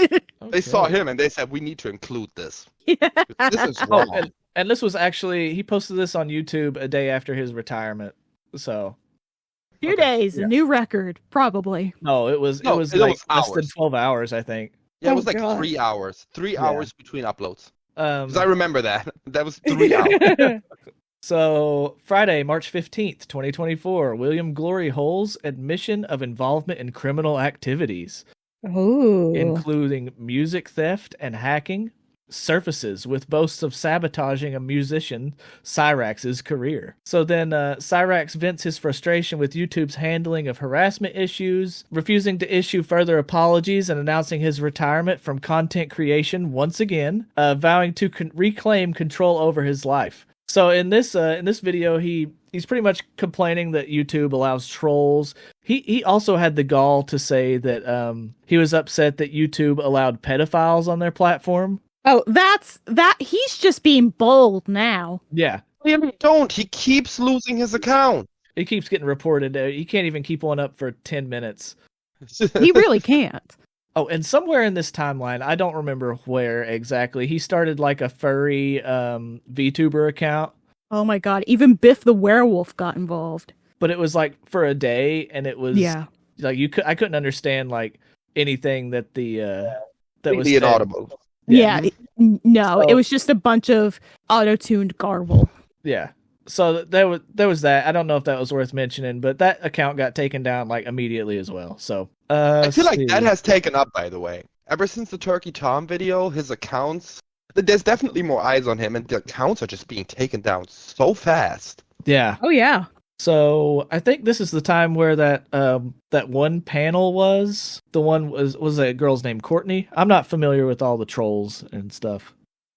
They saw him and they said, we need to include this. Yeah. This is wrong. And this was actually, he posted this on YouTube a day after his retirement. So 2 days, a new record, probably. No, it was like less than 12 hours, I think. Yeah, it was like 3 hours. 3 hours between uploads. Because I remember that. That was 3 hours. So, Friday, March 15th, 2024, William Glory Hole's admission of involvement in criminal activities, including music theft and hacking, surfaces with boasts of sabotaging a musician, Cyraxx's career. So then Cyraxx vents his frustration with YouTube's handling of harassment issues, refusing to issue further apologies and announcing his retirement from content creation once again, vowing to reclaim control over his life. So in this video, he's pretty much complaining that YouTube allows trolls. He also had the gall to say that he was upset that YouTube allowed pedophiles on their platform. Oh, that he's just being bold now. Yeah. He keeps losing his account. He keeps getting reported. He can't even keep one up for 10 minutes. He really can't. Oh, and somewhere in this timeline, I don't remember where exactly, he started like a furry VTuber account. Oh my god, even Biff the werewolf got involved. But it was like for a day, and it was like I couldn't understand like anything that that was inaudible. No, it was just a bunch of auto-tuned garble. Yeah. So there was that. I don't know if that was worth mentioning, but that account got taken down like immediately as well. So I feel like that has taken up, by the way. Ever since the Turkey Tom video, his accounts There's definitely more eyes on him, and the accounts are just being taken down so fast. Yeah. Oh yeah. So I think this is the time where that one panel was. The one was a girl's name Courtney. I'm not familiar with all the trolls and stuff.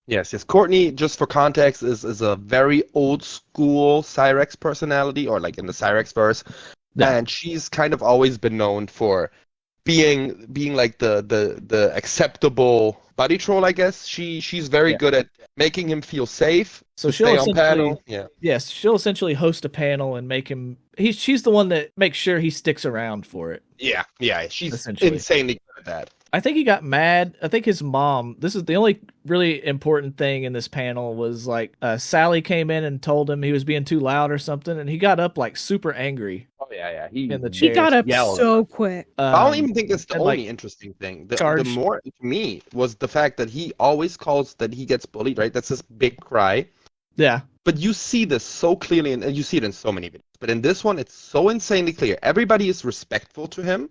Yes. Courtney, just for context, is a very old school Cyraxx personality, or like in the Cyraxx verse, and she's kind of always been known for being like the acceptable buddy troll, I guess. She's very good at making him feel safe. So she'll she'll essentially host a panel and make him. She's the one that makes sure he sticks around for it. Yeah. She's insanely good at that. I think he got mad. I think his mom. This is the only really important thing in this panel was like Sally came in and told him he was being too loud or something, and he got up like super angry. Oh yeah. In the chair. He got up so quick. I don't even think that's the only interesting thing. The more to me was the fact that he always calls that he gets bullied. Right, that's his big cry. Yeah. But you see this so clearly, and you see it in so many videos. But in this one, it's so insanely clear. Everybody is respectful to him.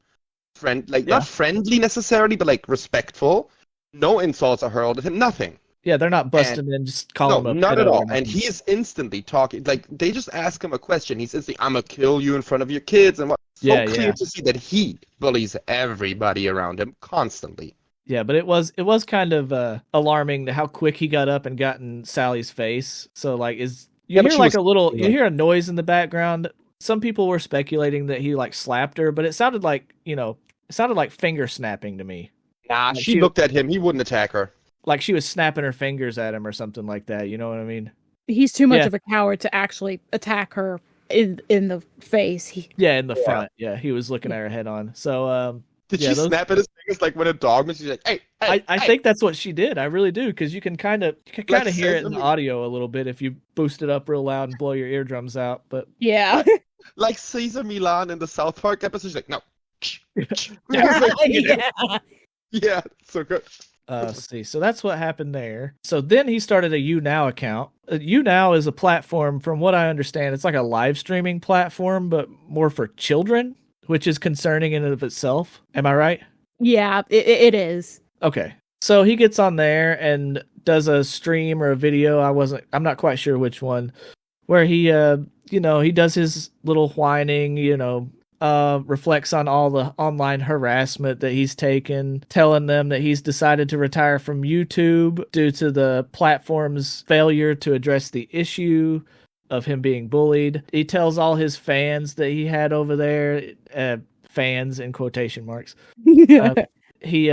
Not friendly necessarily, but like respectful. No insults are hurled at him. Nothing. Yeah, they're not busting in, just calling him. No, not at all. And he is instantly talking. Like they just ask him a question. He's instantly, "I'm gonna kill you in front of your kids," and what? So clear to see that he bullies everybody around him constantly. Yeah, but it was kind of alarming how quick he got up and got in Sally's face. So like, you hear a noise in the background. Some people were speculating that he like slapped her, but it sounded like finger snapping to me. Nah, like she looked at him. He wouldn't attack her. Like she was snapping her fingers at him or something like that. You know what I mean? He's too much of a coward to actually attack her in the face. In the front. Yeah, he was looking at her head on. So did she snap at his fingers like when a dog was? She's like, "Hey!" I think that's what she did. I really do, because you can kind of hear it in the audio a little bit if you boost it up real loud and blow your eardrums out. But yeah, like Caesar Milan in the South Park episode. She's like, "No." Yeah, so good. See, so that's what happened there. So then he started a YouNow account. YouNow is a platform, from what I understand, it's like a live streaming platform, but more for children, which is concerning in and of itself. Am I right? Yeah, it is. Okay. So he gets on there and does a stream or a video. I'm not quite sure which one, where he, he does his little whining, reflects on all the online harassment that he's taken, telling them that he's decided to retire from YouTube due to the platform's failure to address the issue of him being bullied. He tells all his fans that he had over there, fans in quotation marks. He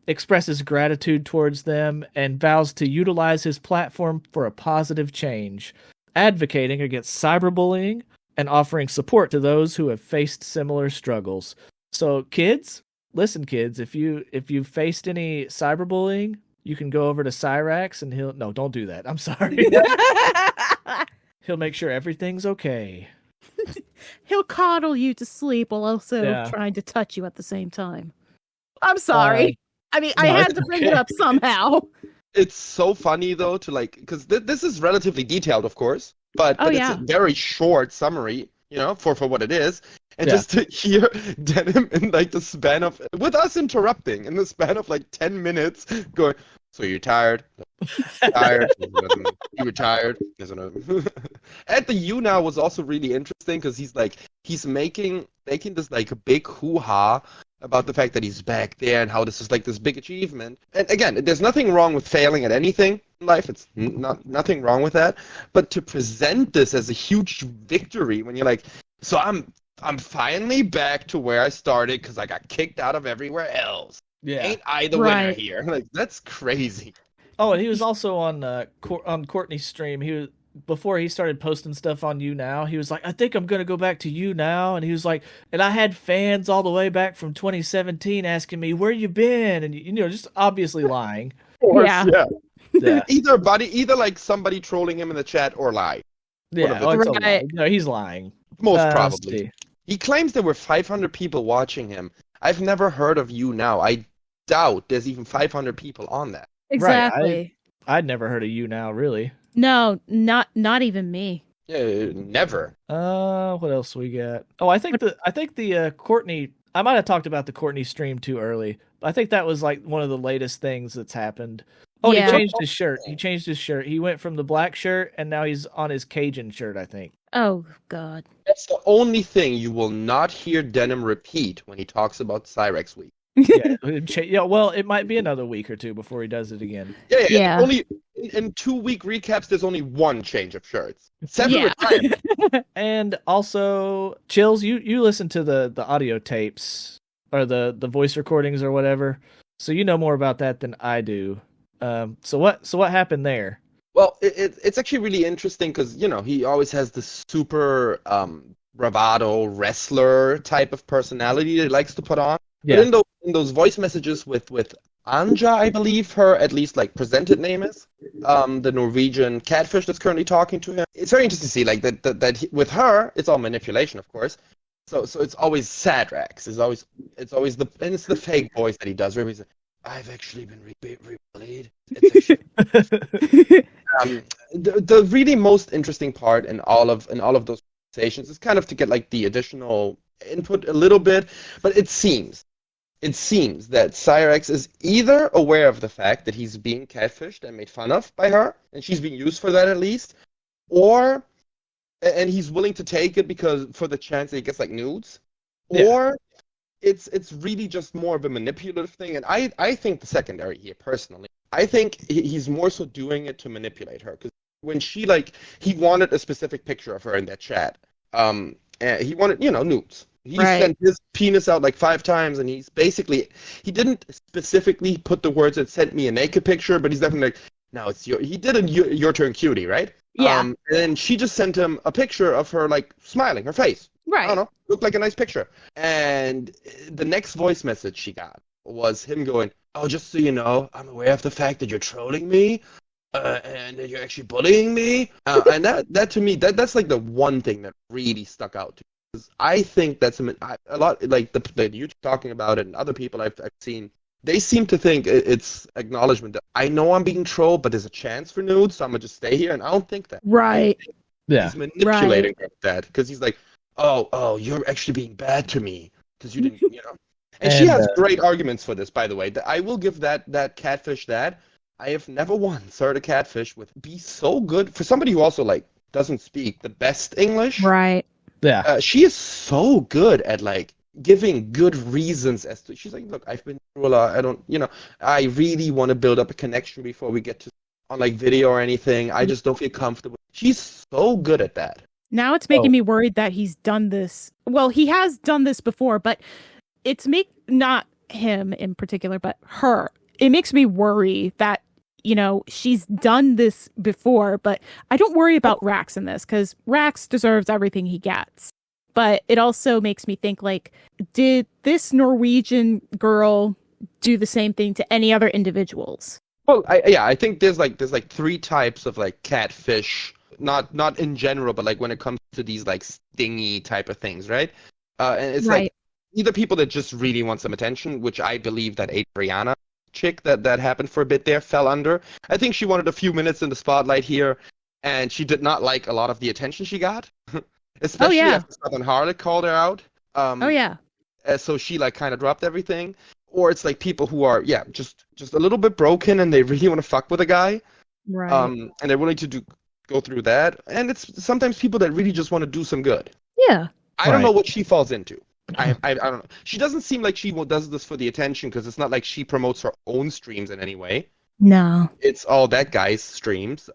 expresses gratitude towards them and vows to utilize his platform for a positive change, advocating against cyberbullying and offering support to those who have faced similar struggles. So kids, listen kids, if you faced any cyberbullying, you can go over to Cyraxx and don't do that. I'm sorry. He'll make sure everything's okay. He'll coddle you to sleep while also trying to touch you at the same time. I'm sorry. I had to bring it up somehow. It's so funny though because this is relatively detailed, of course. But it's a very short summary, for what it is. And just to hear Denim in like the span of, with us interrupting, in the span of like 10 minutes, going, "So you're tired? Tired? You were tired?" At the YouNow was also really interesting because he's making this like a big hoo-ha about the fact that he's back there and how this is like this big achievement. And again, there's nothing wrong with failing at anything in life. It's nothing wrong with that. But to present this as a huge victory when you're like, "So I'm finally back to where I started because I got kicked out of everywhere else. Yeah. Ain't I the winner here?" Like, that's crazy. Oh, and he was also on Courtney's stream. Before he started posting stuff on YouNow, he was like, "I think I'm going to go back to YouNow." And he was like, "And I had fans all the way back from 2017 asking me, 'Where you been?'" And, just obviously lying. Yeah. Either like somebody trolling him in the chat or lie. Yeah, no, he's lying. Most probably. He claims there were 500 people watching him. I've never heard of YouNow. I doubt there's even 500 people on that. Exactly. Right. I'd never heard of YouNow, really. No, not even me. Yeah, never. What else we got? Oh, I think the Courtney. I might have talked about the Courtney stream too early. But I think that was like one of the latest things that's happened. Oh, Yeah. he changed his shirt. He changed his shirt. He went from the black shirt, and now he's on his Cajun shirt, I think. Oh God. That's the only thing you will not hear Denim repeat when he talks about Cyraxx Week. Yeah, well, it might be another week or two before he does it again. Yeah. Yeah. Only in 2-week recaps, there's only one change of shirts. 7 Yeah. retirements. And also, Chills, you listen to the audio tapes or the voice recordings or whatever, so you know more about that than I do. So what happened there? Well, it's actually really interesting because, he always has this super bravado wrestler type of personality that he likes to put on. Yeah. But in those voice messages with Anja, I believe her at least like presented name is, the Norwegian catfish that's currently talking to him. It's very interesting to see like that with her, it's all manipulation, of course. So it's always Cyraxx. It's always the fake voice that he does where he's like, I've actually been rebullied. It's actually the really most interesting part in all of those conversations is kind of to get like the additional input a little bit, but it seems that Cyraxx is either aware of the fact that he's being catfished and made fun of by her, and she's being used for that at least, and he's willing to take it because for the chance that he gets like nudes, or it's really just more of a manipulative thing. And I think the secondary here personally. I think he's more so doing it to manipulate her because when he wanted a specific picture of her in that chat. And he wanted nudes. He sent his penis out like 5 times, and he didn't specifically put the words that sent me a naked picture, but he's definitely like, no, it's he did a your turn cutie, right? Yeah. And then she just sent him a picture of her like smiling, her face. Right. I don't know, looked like a nice picture. And the next voice message she got was him going, oh, just so you know, I'm aware of the fact that you're trolling me. And that you're actually bullying me. And that to me, that's like the one thing that really stuck out to me. Because I think that's a lot, like the you talking about it and other people I've seen, they seem to think it's acknowledgement that I know I'm being trolled, but there's a chance for nudes, so I'm going to just stay here. And I don't think that. Right. Yeah. He's manipulating that because he's like, oh, you're actually being bad to me because you didn't, And she has great arguments for this, by the way. I will give that catfish that. I have never once heard a catfish be so good for somebody who also like doesn't speak the best English. Right. Yeah. She is so good at like giving good reasons as to. She's like, look, I've been through a lot. I don't, I really want to build up a connection before we get to on like video or anything. I just don't feel comfortable. She's so good at that. Now it's making me worried that he's done this. Well, he has done this before, but it's not him in particular, but her. It makes me worry that, she's done this before, but I don't worry about Rax in this because Rax deserves everything he gets. But it also makes me think, like, did this Norwegian girl do the same thing to any other individuals? Well, I think there's 3 types of like catfish, not in general, but like when it comes to these like stingy type of things, right? And it's like either people that just really want some attention, which I believe that Adriana chick that happened for a bit there fell under. I think she wanted a few minutes in the spotlight here, and she did not like a lot of the attention she got, especially after Southern Harlot called her out. So she like kind of dropped everything. Or it's like people who are just a little bit broken and they really want to fuck with a guy, right? And they're willing to go through that. And it's sometimes people that really just want to do some good. Yeah. I don't know what she falls into. I don't know. She doesn't seem like she does this for the attention because it's not like she promotes her own streams in any way. No. It's all that guy's streams.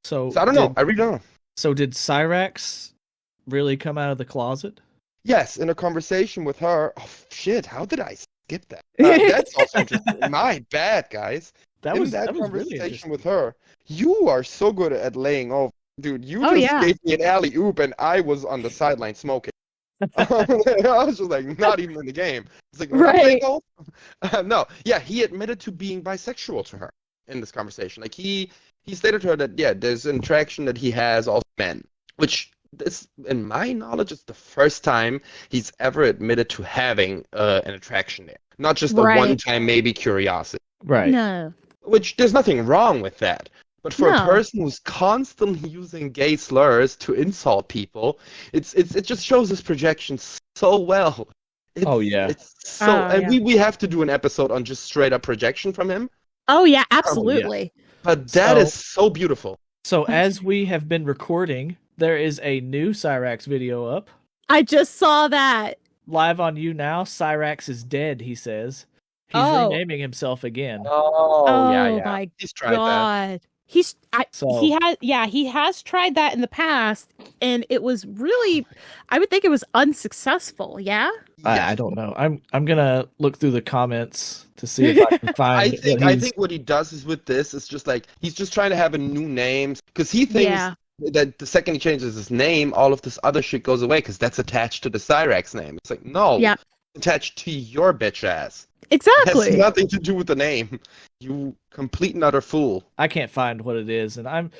So I don't know. I really don't know. So did Cyraxx really come out of the closet? Yes, in a conversation with her. Oh shit! How did I skip that? That's also interesting. My bad, guys. That was conversation really with her. You are so good at laying off, dude. You just gave me an alley oop, and I was on the sideline smoking. I was just like, not even in the game. It's like, right. No, he admitted to being bisexual to her in this conversation. Like he stated to her that there's an attraction that he has all men, which this, in my knowledge, is the first time he's ever admitted to having an attraction there, not just a one-time maybe curiosity. Right. No. Which there's nothing wrong with that. But for a person who's constantly using gay slurs to insult people, it just shows his projection so well. It's so, we have to do an episode on just straight up projection from him. Oh yeah, absolutely. But that is so beautiful. So as we have been recording, there is a new Cyraxx video up. I just saw that. Live on You Now, Cyraxx is dead, he says. He's renaming himself again. Oh yeah. My He's tried God. He has tried that in the past, and it was really, I would think it was unsuccessful. Yeah. I don't know. I'm gonna look through the comments to see if I can find. I think what he does is with this is just like he's just trying to have a new name because he thinks that the second he changes his name, all of this other shit goes away because that's attached to the Cyraxx name. It's like no, it's attached to your bitch ass. Exactly. It has nothing to do with the name. You complete and utter fool. I can't find what it is, and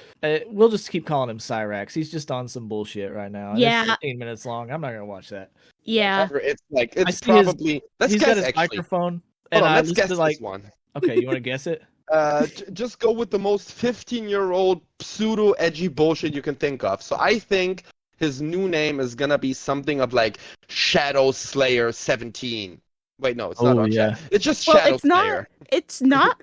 we'll just keep calling him Cyraxx. He's just on some bullshit right now. And it's 15 minutes long. I'm not gonna watch that. Yeah. It's like it's probably. He's got his microphone. And let's guess this one. Okay, you want to guess it? Just go with the most 15-year-old pseudo edgy bullshit you can think of. So I think his new name is gonna be something of like Shadow Slayer 17. Wait, no, it's not. It's just Shadow Slayer. It's not.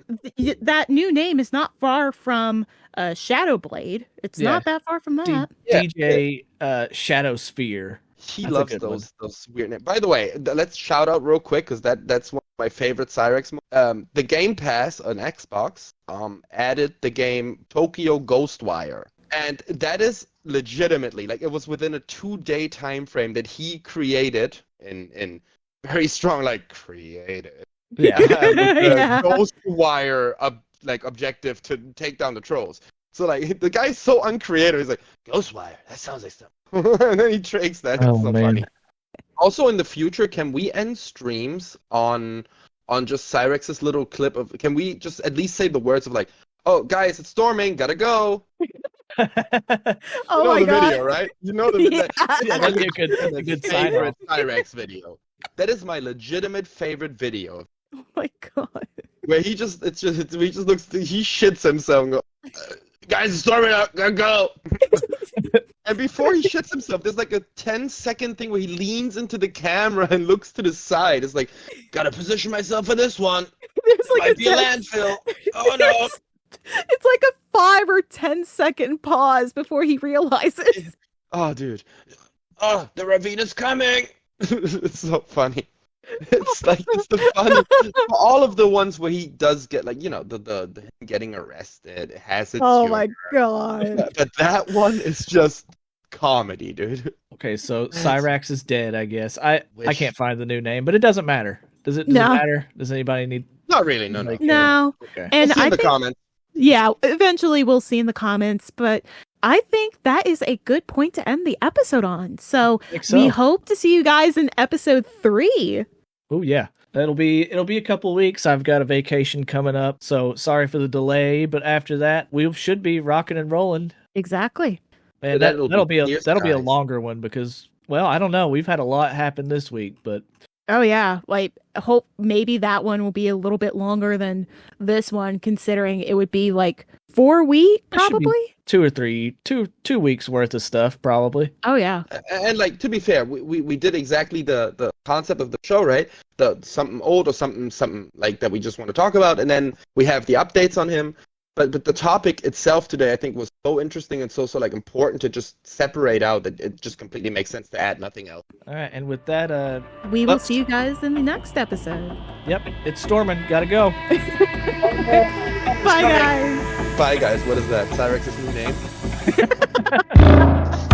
That new name is not far from Shadow Blade. It's not that far from that. DJ Shadow Sphere. He loves those weird names. By the way, let's shout out real quick because that's one of my favorite Cyraxx. The Game Pass on Xbox added the game Tokyo Ghostwire, and that is legitimately like it was within a 2-day time frame that he created in very strong created. Ghostwire objective to take down the trolls. So the guy's so uncreative. He's like Ghostwire. That sounds like stuff. And then he tricks that. It's so funny. Also, in the future, can we end streams on just Cyraxx's little clip of? Can we just at least say the words of "Oh, guys, it's storming. Gotta go." Oh my God! Video, right? You know the video. That'd be a good favorite Cyraxx video. That is my legitimate favorite video. Oh my God! Where he just looks, he shits himself and goes, "Guys, it's storming out. Gotta go." And before he shits himself, there's a 10-second thing where he leans into the camera and looks to the side. It's like, gotta position myself for this one. There's Might be a landfill. Oh no! It's like a 5 or 10-second pause before he realizes. Oh, dude. Oh, the ravine is coming. It's so funny. It's the fun. All of the ones where he does get the him getting arrested has its humor. My God! But that one is just comedy, dude. Okay, so Cyraxx is dead. I guess I can't find the new name, but it doesn't matter. Does it matter? Does anybody need? Not really. No. Okay. And we'll see in the comments. Yeah, eventually we'll see in the comments, but I think that is a good point to end the episode on. So we hope to see you guys in episode 3. Oh yeah, it'll be a couple of weeks. I've got a vacation coming up, so sorry for the delay. But after that, we should be rocking and rolling. Exactly. And that'll be a longer one because I don't know. We've had a lot happen this week, but oh yeah, I hope maybe that one will be a little bit longer than this one, considering it would be 4 weeks probably. 2 or 3, 2 weeks worth of stuff probably. Oh yeah. And to be fair, we did exactly the concept of the show, right? The something old or something like that we just want to talk about, and then we have the updates on him. But the topic itself today, I think, was so interesting and so important to just separate out that it just completely makes sense to add nothing else. All right, and with that, we will see you guys in the next episode. Yep, it's storming. Gotta go. Bye, guys. Bye, guys. What is that? Cyraxx's new name?